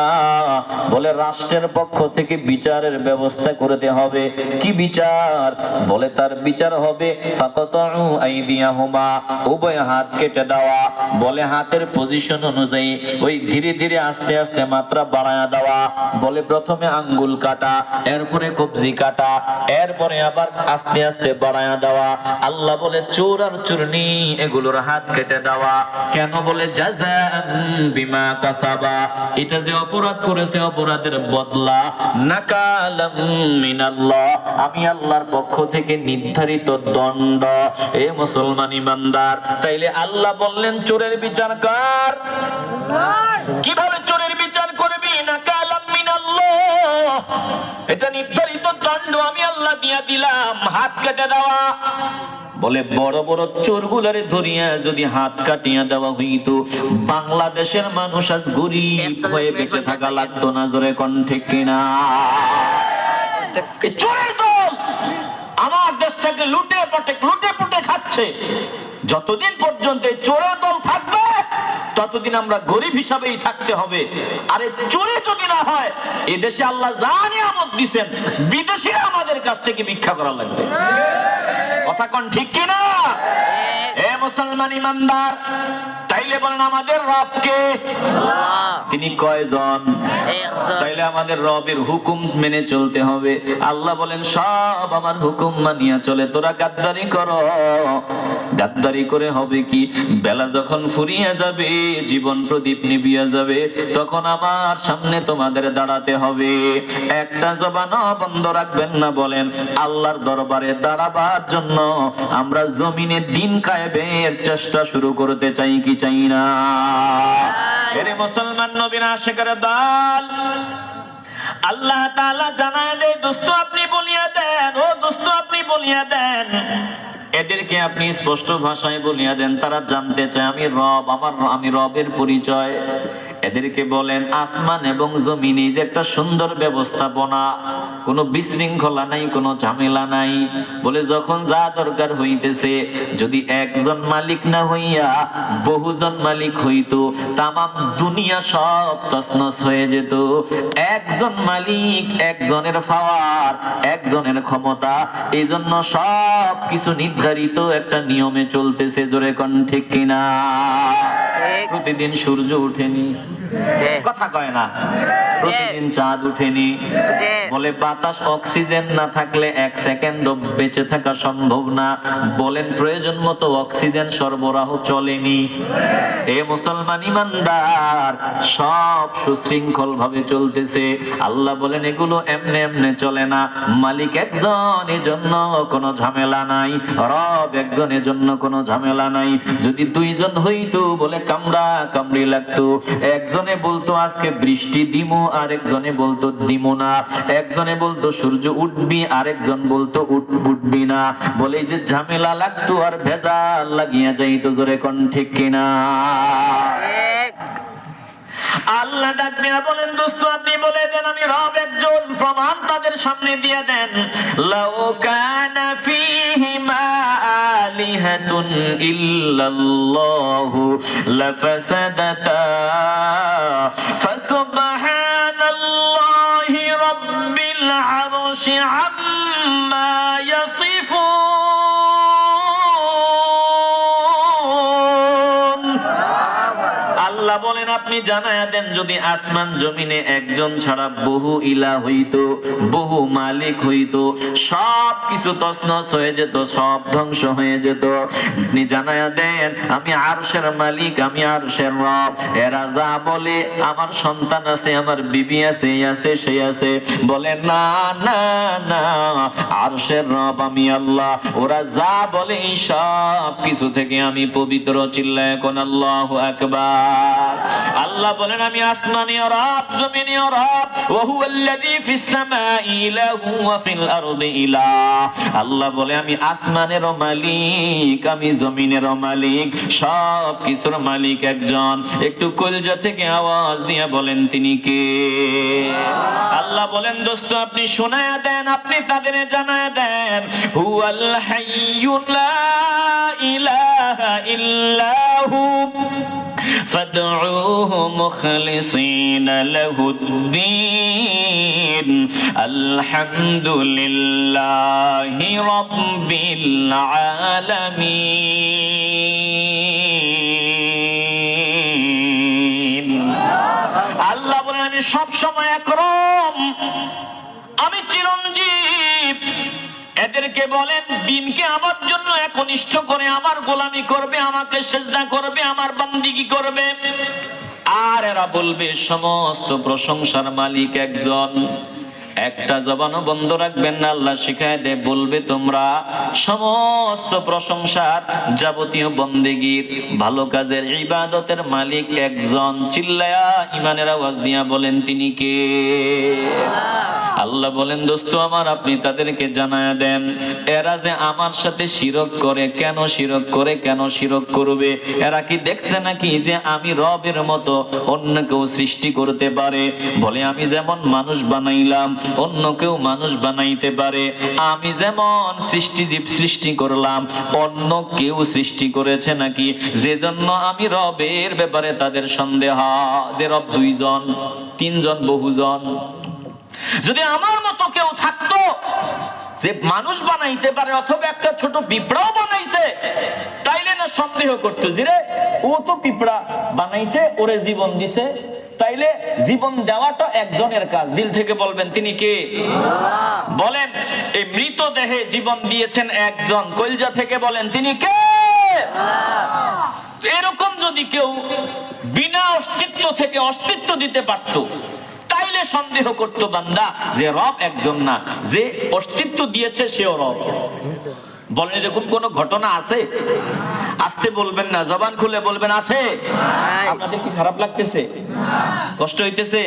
বলে রাষ্ট্রের পক্ষ থেকে বিচারের ব্যবস্থা করতে হবে। কি বিচার? বলে তার বিচার হবে ফাকাতাউ আইদিয়াহুমা, উভয় হাত কেটে দেওয়া। বলে হাতের পজিশন অনুযায়ী ওই ধীরে ধীরে আস্তে আস্তে মাত্রা বাড়ায়া দেওয়া। বলে প্রথমে আঙ্গুল কাটা, এরপরে কবজি কাটা, এরপরে আবার আস্তে আস্তে বাড়ায়া দেওয়া। আল্লাহ বলে চোর আর চুরনি এগুলোর হাত কেটে দেওয়া। কেন? বলে জাযাআন বিমা কাসাবা, এটা যে অপরাধ করেছে অপরাধের বদলা, নাকালাম মিনাল্লাহ, আমি আল্লাহর পক্ষ থেকে নির্ধারিত দণ্ড। এ মুসলমান ইমানদার, তাইলে আল্লাহ বললেন চোরের বিচার কর। কিভাবে চোরের বিচার করবি? নাকালাম মিনাল্লাহ, এটা নির্ধারিত দণ্ড আমি আল্লাহ দিয়া দিলাম, হাত কেটে দেওয়া। বলে বড় বড় চোরগুলারে ধরিয়া যদি হাত কাটিয়া দেওয়া হইতো, বাংলাদেশের মানুষ আজ গরিব হয়ে বেঁচে থাকা লাগতো না। জোরে কোন ঠিক কিনা? চোরের দল আমার দেশটাকে লুটে পুটে খাচ্ছে। যতদিন পর্যন্ত চোরের দল থাকবে ততদিন আমরা গরিব হিসাবেই থাকতে হবে। আরে চোরে যদি না হয়, এই দেশে আল্লাহ যা নিয়ামত দিবেন বিদেশিরা আমাদের কাছ থেকে ভিক্ষা করা লাগবে। কথা কোন ঠিক কিনা? এ মুসলমান ইমানদার, তাইলে বলেন আমাদের রবকে? তিনি কয়জন? তাইলে আমাদের রবের হুকুম মেনে চলতে হবে। আল্লাহ বলেন সব আমার হুকুম মানিয়া চলে, তোরা গাদ্দারি করো। গাদ্দারি করে হবে কি? বেলা যখন ফুরিয়ে যাবে, জীবন প্রদীপ নিভিয়া যাবে, তখন আমার সামনে তোমাদের দাঁড়াতে হবে। একটা জবানও বন্ধ রাখবেন না। বলেন আল্লাহর দরবারে দাঁড়াবার জন্য আমরা জমিনে দিন কায়েমের চেষ্টা শুরু করতে চাই কি চাই না? এরে মুসলমান নবীর আশিকের দল, আল্লাহ তাআলা জানায় দেয়, দোস্ত আপনি বলিয়া দেন, ও দোস্ত আপনি বলিয়া দেন, এদেরকে আপনি স্পষ্ট ভাষায় বলিয়া দেন। তারা জানতে চায় আমি রব, আমি রবের পরিচয়। এদেরকে বলেন আসমান এবং জমিনে যে একটা সুন্দর ব্যবস্থাপনা, কোনো বিশৃঙ্খলা নাই, কোনো ঝামেলা নাই। বলে যখন যা দরকার হইতেছে, যদি একজন মালিক না হইয়া বহুজন মালিক হইতো, তামাম দুনিয়া সব তছনছ হয়ে যেত। একজন মালিক, একজনের পাওয়ার, একজনের ক্ষমতা, এই জন্য সব কিছু নির্ধারিত একটা নিয়মে চলতেছে। জোরে কোন ঠিক কিনা? প্রতিদিন সূর্য উঠেনি, কথা কয় না, প্রতিদিন চাঁদ উঠেনি। বলে বাতাস অক্সিজেন না থাকলে এক সেকেন্ড বেঁচে থাকা সম্ভব না। বলেন প্রয়োজন মতো অক্সিজেন সরবরাহ চলেনি। এ মুসলমান ইমানদার, সব সুশৃঙ্খল ভাবে চলতেছে। আল্লাহ বলেন এগুলো এমনে এমনে চলে না। মালিক একজন, এজন্য কোনো ঝামেলা নাই। রব একজন, এজন্য কোনো ঝামেলা নাই। যদি দুইজন হইতো, বলে কামড়া কামড়ি লাগতো। একজনে বলতো আজকে বৃষ্টি দিমু, আরেকজনে বলতো দিমু না। একজনে বলতো সূর্য উঠবি, আরেকজন বলতো উঠবি না। বলে যে ঝামেলা লাগতো আর ভেজাল লাগিয়া যাইতো। জোরে কোন ঠিক কিনা? আল্লাহ ডাক দিয়া বলেন, দোস্ত আপনি বলে দেন আমি রব একজন, প্রমাণ তাদের সামনে দিয়ে দেন। লাউ কানা ফীহিমা আলিহাতুন ইল্লাল্লাহু লাফাসাদাতা ফাসুবহানাল্লাহি রাব্বিল আরশি আম্মা ইয়াসিফুন। আল্লাহ বলেন আপনি জানায়া দেন, যদি আসমান জমিনে একজন ছাড়া বহু ইলাহ হইতো, বহু মালিক হইতো, সব কিছু তছনছ হয়ে যেত, সব ধ্বংস হয়ে যেত। আপনি জানায়া দেন আমি আরশের মালিক, আমি আরশের রব। এরা যা বলে আমার সন্তান আছে, আমার বিবি আছে, এই আছে সেই আছে, বলে না না না, আরশের রব আমি আল্লাহ। ওরা যা বলে এই সব কিছু থেকে আমি পবিত্র। চিল্লায় কোন আল্লাহু আকবার। আল্লাহ বলেন আমি আসমানীয় রব, জমিনীয় রব। ওয়া হুয়াল্লাযী ফিস সামাই ইলাহু ওয়া ফিল আরদি ইলাহ। আল্লাহ বলে আমি আসমানেরও মালিক, আমি জমিনেরও মালিক, সব কিছুর মালিক একজন। একটু কলিজা থেকে আওয়াজ দিয়ে বলেন তিনি কে? আল্লাহ বলেন দোস্ত আপনি শোনায়া দেন, আপনি তাদের জানায়া দেন, হুয়াল হাইয়্যু লা ইলাহা ইল্লাহু فادعوه مخلصين له الدين الحمد لله رب العالمين। আল্লাহ বলেন আমি সব সময় একরকম, আমি চিরঞ্জীব। এদেরকে বলেন দিনকে আমার জন্য একনিষ্ঠ করে আমার গোলামি করবে, আমাকে সিজদা করবে, আমার বান্দিগি করবে। আর এরা বলবে সমস্ত প্রশংসার মালিক একজন। একটা জবানও বন্ধ রাখবেন না, আল্লাহ শিখায় দেয় বলবে তোমরা সমস্ত প্রশংসার যাবতীয় বন্দেগীর ভালো কাজের ইবাদতের মালিক একজন। চিল্লায়া ইমানের আওয়াজ দিয়া বলেন তিনি কে? আল্লাহ বলেন দোস্ত আমার আপনি তাদেরকে জানায়া দেন, এরা যে আমার সাথে শিরক করে, কেন শিরক করে, কেন শিরক করবে? এরা কি দেখছে নাকি যে আমি রবের মতো অন্য কেউ সৃষ্টি করতে পারে? বলে আমি যেমন মানুষ বানাইলাম অন্য কেউ মানুষ বানাইতে পারে, আমি যেমন সৃষ্টিজীব সৃষ্টি করলাম অন্য কেউ সৃষ্টি করেছে নাকি? যে জন্য আমি রবের ব্যাপারে তাদের সন্দেহ যে রব দুইজন, তিনজন, বহুজন। যদি আমার মতো কেউ থাকতো যে মানুষ বানাইতে পারে অথবা একটা ছোট পিঁপড়াও বানাইছে, তাইলে না সন্দেহ করতো যে রে ও তো পিঁপড়া বানাইছে, ওরে জীবন দিছে, তাইলে জীবন দেওয়াটা একজনের কাজ। দিল থেকে বলবেন তিনি কে? বলেন এই মৃত দেহে জীবন দিয়েছেন একজন, কলিজা থেকে বলেন তিনি কে? এরকম যদি কেউ বিনা অস্তিত্ব থেকে অস্তিত্ব দিতে পারতো, তাইলে সন্দেহ করতো বান্দা যে রব একজন না, যে অস্তিত্ব দিয়েছে সেও রব। বলেন এরকম কোন ঘটনা আছে? আসতে বলবেন না, জবান খুলে বলবেন আছে। আপনাদের কি খারাপ লাগতেছে? কষ্ট হইতেছে?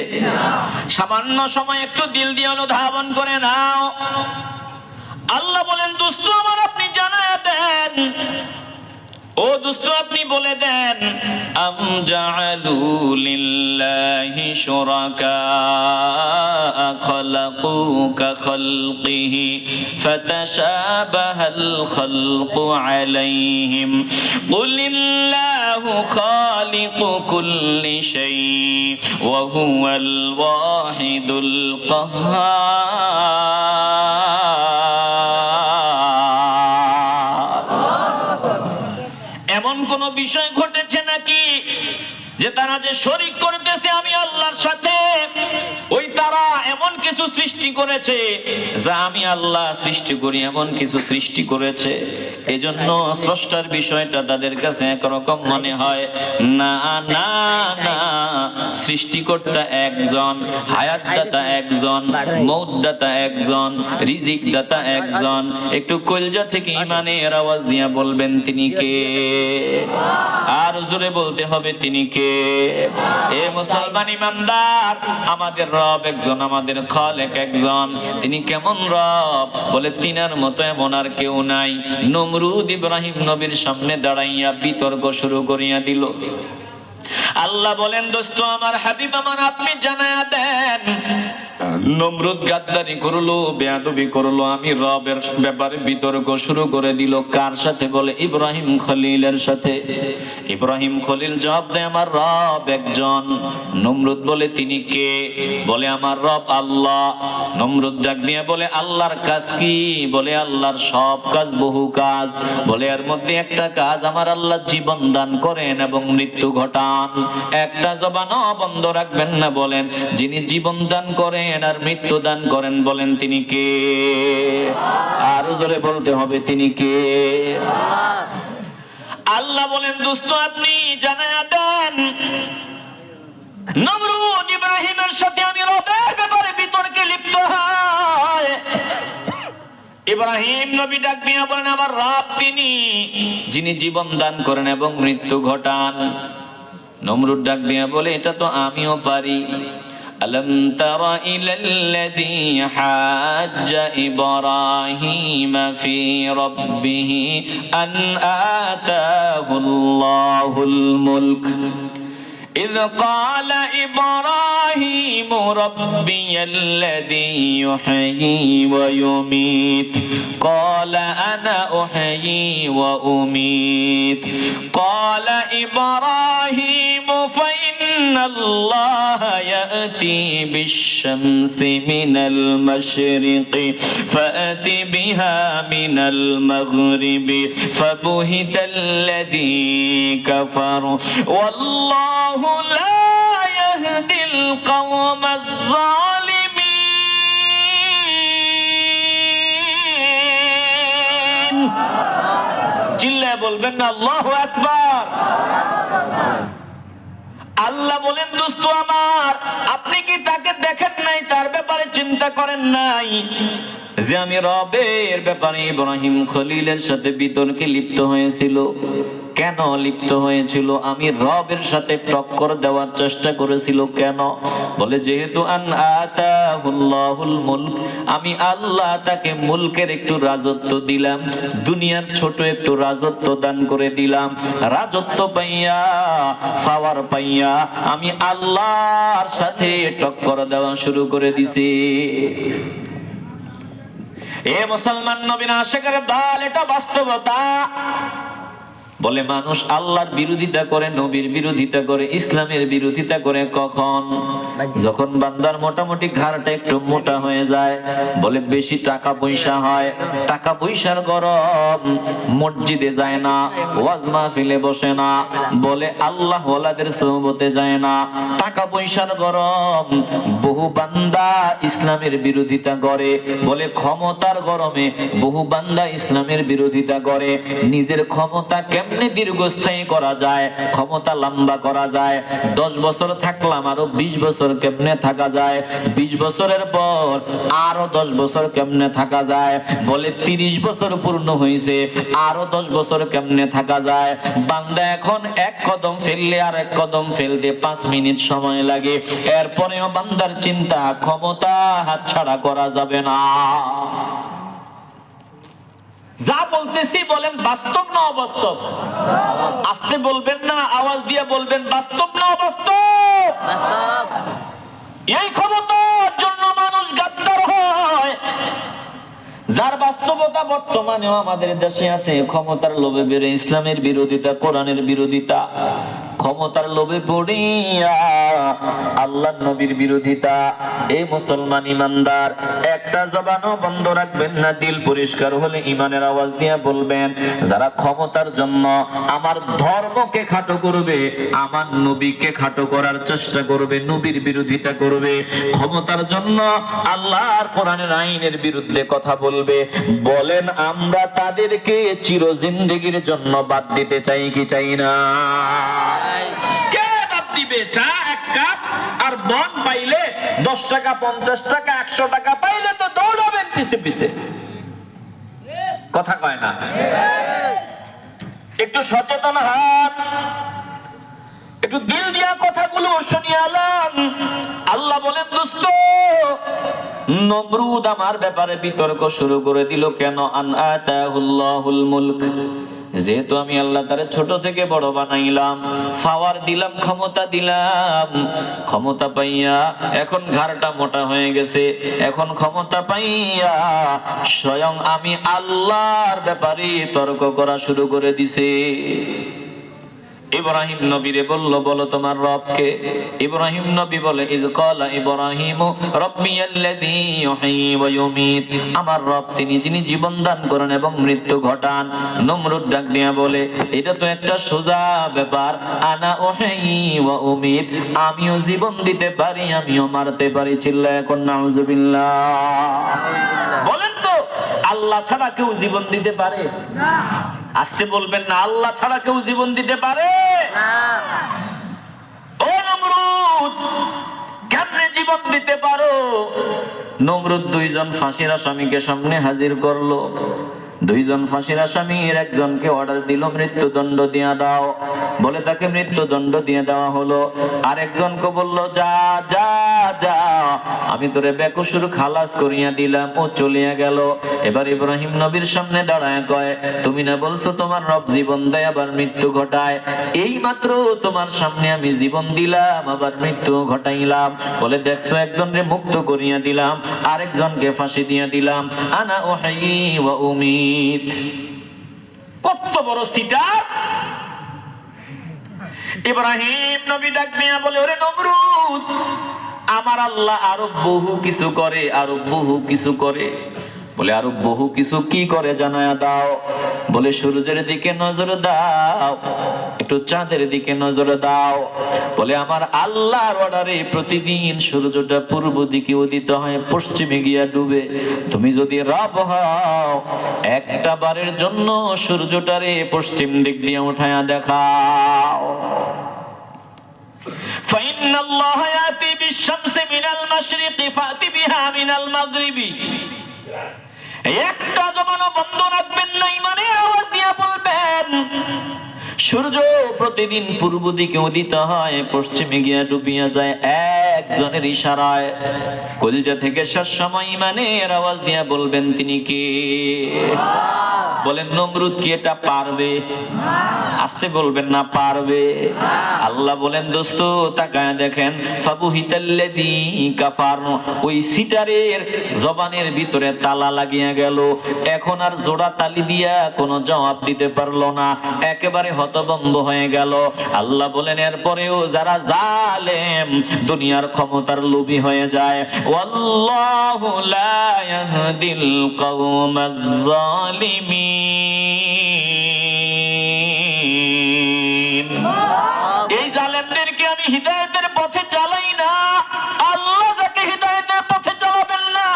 সামান্য সময় একটু দিল দিয়ে অনুধাবন করে নাও। আল্লাহ বলেন দোস্ত আমার আপনি জানায়া দেন, ও দোস্ত আপনি বলে দেন, আম জাআলু লিল্লাহি শুরাকা খালাকু কা খালকিহি ফাতাশাবাহাল খালকু আলাইহিম কুলিল্লাহু খালিকু কুল্লি শাই ওয়া হুয়াল ওয়াহিদুল কাহ্হার। এমন কোন বিষয় ঘটেছে নাকি যে তারা যে শরীক করতেছে আমি আল্লাহর সাথে, ওই তারা এমন কিছু সৃষ্টি করেছে যা আমি আল্লাহ সৃষ্টি করি এমন কিছু সৃষ্টি করেছে, এজন্য স্রষ্টার বিষয়টা তাদের কাছে একরকম মনে হয়? না না না, সৃষ্টিকর্তা একজন, হায়াত দাতা একজন, মৌত দাতা একজন, রিজিক দাতা একজন। একটু কলিজা থেকে ইমানের আওয়াজ দিয়ে বলবেন তিনি কে? আর জোরে বলতে হবে তিনি কে? এ মুসলমান ইমানদার, আমাদের রব একজন, আমাদের খালেক একজন। তিনি কেমন রব? বলে তিনার মতো এমন আর কেউ নাই। নমরুদ ইব্রাহিম নবীর সামনে দাঁড়াইয়া বিতর্ক শুরু করিয়া দিল। আল্লাহ বলেন, দোস্ত আমার, হাবিব আমার, আপনি জানায়া দেন নমরুদ গাদ্দারি করলো, বেয়াদবি করলো, আমি রবের ব্যাপারে বিতর্ক শুরু করে দিল। কার সাথে? বলে ইব্রাহিম খলিলের সাথে। ইব্রাহিম খলিল জবাব দেয়, আমার রব একজন। নমরুদ বলে, তিনি কে? বলে আমার রব আল্লাহ। নমরুদ ডাক দিয়ে বলে, আল্লাহর কাজ কি? বলে আল্লাহর সব কাজ, বহু কাজ। বলে এর মধ্যে একটা কাজ, আমার আল্লাহ জীবন দান করেন এবং মৃত্যু ঘটান। একটা জবানও বন্ধ রাখবেন না। বলেন, যিনি জীবন দান করেন আর মৃত্যু দান করেন, বলেন তিনি কে? আরো জোরে বলতে হবে, তিনি কে? আল্লাহ বলেন, দোস্ত আপনি জানায়া দেন নমরুদ ইব্রাহিমের সাথে আমি রবের ব্যাপারে বিতর্কে লিপ্ত হয়। ইব্রাহিম নবী ডাক দিয়া বলেন, আমার রব তিনি, যিনি জীবন দান করেন এবং মৃত্যু ঘটান। নমরুদ ডাক দিয়া বলে, এটা তো আমিও পারি। ألم تر إلى الذي حاج إبراهيم في ربه أن آتاه الله الملك إذ قال إبراهيم ربي الذي يحيي ويميت قال أنا أحيي وأميت قال إبراهيم فإن الله يأتي بالشمس من المشرق فأت بها من المغرب فبهت الذي كفر والله لا يهدي القوم الظالمين চিল্লায় বলবেন না আল্লাহু আকবার। আল্লাহ বলেন, দোস্ত আমার, আপনি কি তাকে দেখেন নাই? তার ব্যাপারে চিন্তা করেন নাই যে আমি রবের ব্যাপারে ইব্রাহিম খলিলের সাথে বিতর্কে লিপ্ত হয়েছিল? কেন লিপ্ত হয়েছিল? আমি রবের সাথে টক্কর দেওয়ার চেষ্টা করেছিল। কেন? বলে যেহেতু আতাহুল্লাহুল মুলক, আমি আল্লাহ তাকে মুলকের একটু রাজত্ব দিলাম, দুনিয়ার ছোট একটু রাজত্ব দান করে দিলাম। রাজত্ব পাইয়া, পাওয়ার পাইয়া আমি আল্লাহর সাথে টক্কর দেওয়া শুরু করে দিছি। এ মুসলমান নবীর আশিকের দল, এটা বাস্তবতা। বলে মানুষ আল্লাহর বিরোধিতা করে, নবীর বিরোধিতা করে, ইসলামের বিরোধিতা করে কখন? যখন বান্দার মোটামুটি ঘাড়টা একটু মোটা হয়ে যায়, বলে বেশি টাকা পয়সা হয়, টাকা পয়সার গরম, মসজিদে যায় না, ওয়াজ মাহফিলে বসে না, বলে আল্লাহ ওয়ালাদের সোহবতে যায় না, টাকা পয়সার গরম, বহু বান্দা ইসলামের বিরোধিতা করে। বলে ক্ষমতার গরমে বহু বান্দা ইসলামের বিরোধিতা করে। নিজের ক্ষমতা কেমনে দীর্ঘস্থায়ী করা যায়, ক্ষমতা লম্বা করা যায়। 10 বছর থাকলাম, আরো 20 বছর কেমনে থাকা যায়, 20 বছরের পর আরো 10 বছর কেমনে থাকা যায়। বলে 30 বছর পূর্ণ হয়েছে, আরো 10 বছর কেমনে থাকা যায়। বান্দা এখন এক কদম ফেললে আর এক কদম ফেলতে 5 মিনিট সময় লাগে। এরপরেও বান্দার চিন্তা, ক্ষমতা হাতছাড়া করা যাবে না। যা বলতেছি বলেন বাস্তব না অবাস্তব? আস্তে বলবেন না, আওয়াজ দিয়ে বলবেন, বাস্তব না অবাস্তব? বাস্তব। এই ক্ষমতার জন্য মানুষ গাদ্দার হয়। যার বাস্তবতা বর্তমানেও আমাদের দেশে আছে। ক্ষমতার লোভে বেড়ে ইসলামের বিরোধিতা, কোরআনের বিরোধিতা, ক্ষমতার লোভে পড়িয়া আল্লাহর নবীর বিরোধিতা। এই মুসলমান ইমানদার, একটা জবানও বন্ধ রাখবেন না। দিল পরিষ্কার হলে ইমানের আওয়াজ দিয়ে বলবেন, যারা ক্ষমতার জন্য আমার ধর্মকে খাটো করবে, আমার নবীকে খাটো করার চেষ্টা করবে, নবীর বিরোধিতা করবে, ক্ষমতার জন্য আল্লাহর কোরআনের আইনের বিরুদ্ধে কথা বলবে, বলেন আমরা তাদেরকে চিরজিন্দেগীর জন্য বাদ দিতে চাই কি চাই না? কে বাদ দিবে? চা এক কাপ আর বন পাইলে 10 টাকা, 50 টাকা, 100 টাকা পাইলে তো দৌড়াবেন পিছে পিছে। কথা কয় না? একটু সচেতন হন, একটু দিল দিয়া কথাগুলো শুনিয়ে আলাম। আল্লাহ বলেন, দোস্ত নমরুদ আমার ব্যাপারে বিতর্ক শুরু করে দিল। কেন? আন আতাহুল্লাহুল মুলক, যেহেতু আমি আল্লাহ তারে ছোট থেকে বড় বানাইলাম, পাওয়ার দিলাম, ক্ষমতা দিলাম, ক্ষমতা পাইয়া এখন ঘাড়টা মোটা হয়ে গেছে, এখন ক্ষমতা পাইয়া স্বয়ং আমি আল্লাহর ব্যাপারে তর্ক করা শুরু করে দিছে। ইব্রাহিম নবীরে বলল, বলো তোমার রবকে। ইব্রাহিম নবী বলে, ইয ক্বালা ইব্রাহিম রাব্বিয়াল্লাযী ইউহয়ী ওয়া ইউমীত, আমার রব তিনি যিনি জীবন দান করেন এবং মৃত্যু ঘটান। নমরুদ ডাক দিয়া বলে, এটা তো একটা সোজা ব্যাপার, আনা উহয়ী ওয়া উমীত, আমিও জীবন দিতে পারি, আমিও মারতে পারি। চিল্লায়া কোন নাউযুবিল্লাহ। বলেন তো, আল্লাহ ছাড়া কেউ জীবন দিতে পারে না? আসতে বলবেন না, আল্লাহ ছাড়া কেউ জীবন দিতে পারে না। ও নমরুদ, কেমনে জীবন দিতে পারো? নমরুদ দুইজন ফাঁসির আসামিকে সামনে হাজির করলো। দুইজন ফাঁসির আসামির একজনকে অর্ডার দিল মৃত্যুদণ্ড দিয়ে দাও, বলে তাকে মৃত্যুদণ্ড দিয়ে দেওয়া হলো। আর একজনকে বলল, যা যা যা, আমি তোরে বেকসুর খালাস করিয়া দিলাম। ও চলিয়া গেল। এবার ইব্রাহিম নবীর সামনে দাঁড়ায় কয়, তুমি না বলছো তোমার রব জীবন দেয় আবার মৃত্যু ঘটায়, এই মাত্র তোমার সামনে আমি জীবন দিলাম আবার মৃত্যু ঘটাইলাম। বলে, দেখছো, একজনকে মুক্ত করিয়া দিলাম, আরেকজনকে ফাঁসি দিয়া দিলাম। আনা উহয়ী ওয়া উমীত। কত বড় সিটার! ইব্রাহিম নবী ডাক দিয়া বলে, ওরে নমরুদ, আমার আল্লাহ আরো বহু কিছু করে, আরো বহু কিছু করে। বলে, আরো বহু কিছু কি করে জানায়া দাও। বলে, সূর্যের দিকে নজর দাও, একটু চাঁদের দিকে নজর দাও। বলে, আমার আল্লাহর অর্ডারে প্রতিদিন সূর্যটা পূর্ব দিকে উদিত হয়, পশ্চিমে গিয়া ডুবে। তুমি যদি রব হও, একটা বারের জন্য সূর্যটারে পশ্চিম দিক দিয়ে উঠায়া দেখাও। فإن الله يأتي بالشمس من المشرق فأت بها من المغرب। একটা জবানও বন্ধ রাখবেন না, ইমানের আওয়াজ দিয়া বলবেন, সূর্য প্রতিদিন পূর্ব দিকে উদিত হয়, পশ্চিমে গিয়া ডুবিয়া যায় একজনের ইশারায়। কলিজা থেকে শেষ সময় ইমানের আওয়াজ দিয়া বলবেন, তিনি কে? বলেন, নমরুদ কি এটা পারবে? আসতে বলবেন না, পারবে। আল্লাহ বলেন, দোস্ত তাকায় দেখেন, ফাবুহিতাল্লাযী কাফার, ওই সিটারের জবানের ভিতরে তালা লাগিয়া গেল। এখন আর জোড়া তালি দিয়া কোনো জবাব দিতে পারলো না, একেবারে হতভম্ব হয়ে গেল। আল্লাহ বলেন, এরপরেও যারা জালেম, দুনিয়ার ক্ষমতার লোভী হয়ে যায়, ওয়াল্লাহু লা ইয়াহদিল কওমাজ জালিমিন। এই জালেমদেরকে আমি হিদায়াতের পথে চালাই না। আল্লাহ যাকে হিদায়াতের পথে চালাবেন না,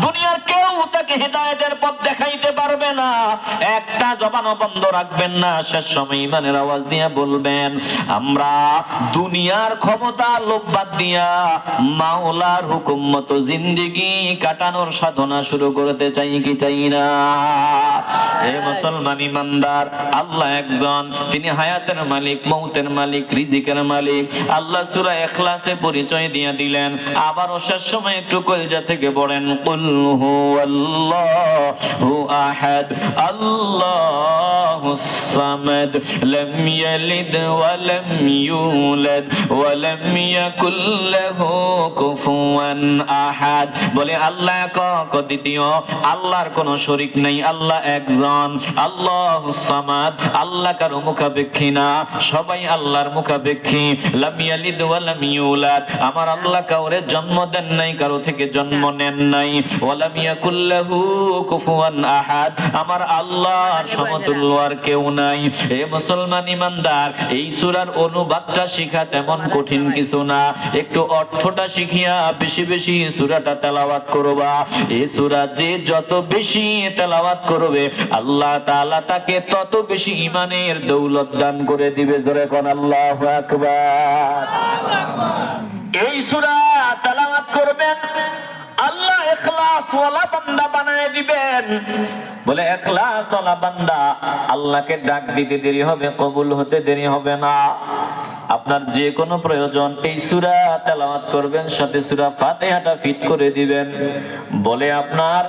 দুনিয়ার কেউ তাকে হিদায়াতের পথ দেখাইতে পারবে না। একটা জবানও বন্ধ রাখবেন না। শেষ সময় ইমানের আওয়াজ দিয়ে বলবেন, আমরা দুনিয়ার ক্ষমতা লোভ বাদ দিয়া মাওলার হুকুম মতো জিন্দেগি কাটানোর সাধনা শুরু করতে চাই কি চাই না? এ মুসলমান ইমানদার, আল্লাহ একজন, তিনি হায়াতের মালিক, মৌতের মালিক, রিজিকের মালিক। আল্লাহ সূরা ইখলাসে পরিচয় দিয়ে দিলেন। আবারও শেষ সময় একটু কলজা থেকে পড়েন, কুল হুয়াল্লাহু আহাদ, আল্লাহুস সামাদ, লাম ইয়ালিদ ওয়া লাম ইউলাদ ওয়া লাম ইয়াকুল লাহু কুফুয়ান আহাদ। বলে, আল্লাহ একক, দ্বিতীয়, আল্লাহর কোনো শরীক নাই, আল্লাহ একজন। আল্লাহুস সামাদ, আল্লাহ কারো মুখাপেক্ষী না, সবাই আল্লাহর মুখাপেক্ষী। লাম ইয়ালিদ ওয়া লাম ইউলাদ, আমার আল্লাহ কাউরে জন্ম দেন নাই, কারো থেকে জন্ম নেন নাই। ওয়া লাম ইয়াকুল লাহু কুফুয়ান আহাদ, আমার আল্লাহর সমতুল্য আর কেউ নাই। এ মুসলমান ইমানদার, এই সূরার অনুবাদটা শিখা তেমন কঠিন কিছু না, একটু অর্থটা শিখিয়া বেশি বেশি সূরাটা তেলাওয়াত করবা। এই সূরা যে যত বেশি তেলাওয়াত করবে, আল্লাহ তাআলা তাকে তত বেশি ঈমানের দৌলত দান করে দিবে। জোরে কোন আল্লাহু আকবার। এই সূরা তেলাওয়াত করবেন, আল্লাহ ইখলাস ওয়ালা বান্দা বানায় দিবেন। বলে, ইখলাস ওয়ালা বান্দা, আল্লাহকে ডাক দিতে দেরি হবে, কবুল হতে দেরি হবে না। আপনি আপনার যে কোনো প্রয়োজন এই সূরা তেলাওয়াত করবেন, সাথে সূরা ফাতিহাটা ফিট করে দিবেন। বলে আপনার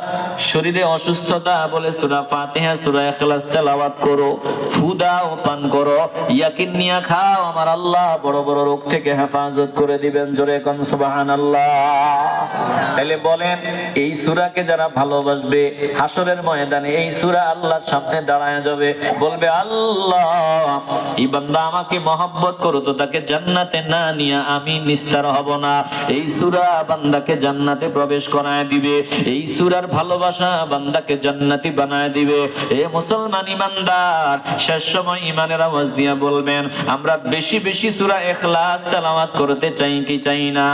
শরীরে অসুস্থতা, বলে সূরা ফাতিহা সূরা ইখলাস তেলাওয়াত করো, ফু দাও, পান করো, ইয়াকিন নিয়ে খাও, আমার আল্লাহ বড় বড় রোগ থেকে হেফাজত করে দিবেন। জোরে কোন সুবহানাল্লাহ। তাহলে বলেন এই সূরাকে যারা ভালোবাসবে হাসরের ময়দানে এই সূরা আল্লাহর সামনে দাঁড়ায় যাবে, বলবে আল্লাহ এই বান্দা আমাকে মহব্বত করো তো তাকে জান্নাতে না নিয়ে আমি নিস্তার হব না। এই সূরা বান্দাকে জান্নাতে প্রবেশ করায় দিবে, এই সূরার ভালোবাসা বান্দাকে জান্নাতি বানায় দিবে। এ মুসলমান ইমানদার, শেষ সময় ইমানের আওয়াজ দিয়ে বলবেন আমরা বেশি বেশি সূরা ইখলাস তেলাওয়াত করতে চাই কি চাই না?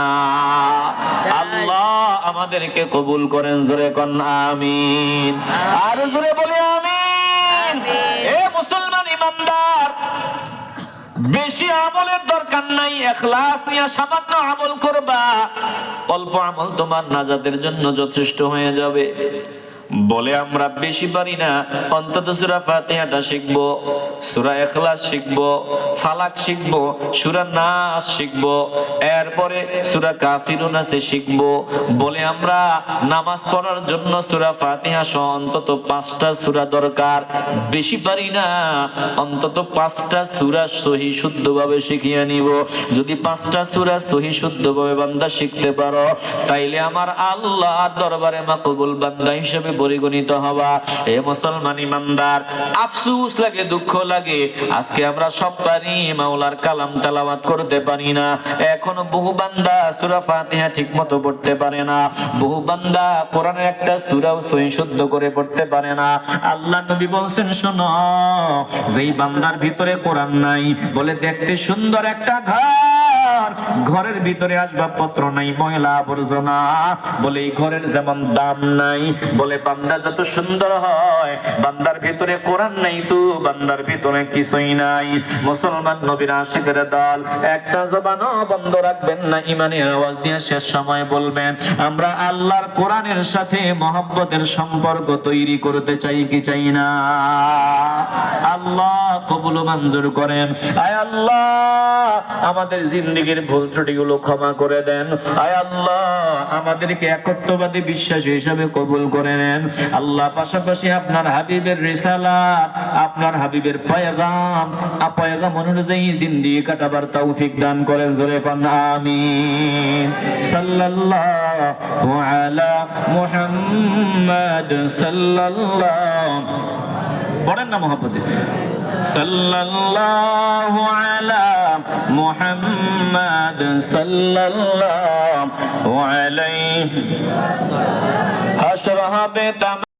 আল্লাহ আমাদেরকে কবুল করেন। জোরে কোন আমিন। আর জোরে বলে আমিন। এ মুসলমান ইমানদার, বেশি আমলের দরকার নাই, ইখলাস নিয়ে সামান্য আমল করবা, অল্প আমল তোমার নাজাতের জন্য যথেষ্ট হয়ে যাবে। বলে আমরা বেশি পারি না, অন্তত সূরা ফাতিহাটা শিখবো, সূরা ইখলাস শিখবো, ফালাক শিখবো, সূরা নাস শিখবো, এরপরে সূরা কাফিরুন আছে শিখবো। বলে আমরা নামাজ পড়ার জন্য সূরা ফাতিহা সহ অন্তত 5টা সূরা দরকার। বেশি পারি না, অন্তত 5টা সূরা সহি শুদ্ধভাবে শিখিয়ে নিব। যদি 5টা সূরা সহি শুদ্ধভাবে বান্দা শিখতে পারো, তাইলে আমার আল্লাহর দরবারে মাকবুল বান্দা হিসেবে পরিগণিত হবা। এ মুসলমান ইমানদার, আফসোস লাগে, দুঃখ লাগে, আজকে আমরা সব পারি মাওলার কালাম তেলাওয়াত করতে পারি না। এখনো বহু বান্দা সূরা ফাতিহা ঠিকমতো পড়তে পারে না, বহু বান্দা কোরআনের একটা সূরাও সহি শুদ্ধ করে পড়তে পারে না। আল্লাহ নবী বলছেন শোনো, যেই বান্দার ভিতরে কোরআন নাই, বলে দেখতে সুন্দর একটা ঘর, ঘরের ভিতরে আসবাবপত্র নাই, ময়লা আবর্জনা, বলে এই ঘরের যেমন দাম নাই, বলে বান্দা যত সুন্দর হয়, বান্দার ভিতরে কোরআন নাই তো বান্দার ভিতরে কিছুই নাই। মুসলমান নবীর আশিকের দল, একটা জবানও বন্ধ রাখবেন না, ইমানের আওয়াজ দিয়ে শেষ সময় বলবেন আমরা আল্লাহর কোরআনের সাথে মহব্বতের সম্পর্ক তৈরি করতে চাই কি চাই না? আল্লাহ কবুল মঞ্জুর করেন। আয় আল্লাহ আমাদের জিন্দেগীর ভুল ত্রুটিগুলো ক্ষমা করে দেন। আয় আল্লাহ আমাদেরকে একত্ববাদী বিশ্বাসী হিসাবে কবুল করে নেন। আল্লাহ পাশাপাশি আপনার হাবিবের রিসালাত, আপনার হাবিবের পয়গাম, পয়গাম অনুযায়ী জিন্দেগি কাটাবার তৌফিক দান করেন। জোরে কোন আমিন। সাল্লাল্লাহু আলা মুহাম্মাদ সাল্লাল্লাহু, পড়েন না মহব্বতে, সাল্লাল্লাহু আলা মুহাম্মাদ সাল্লাল্লাহু আলাইহি হাসর হবে।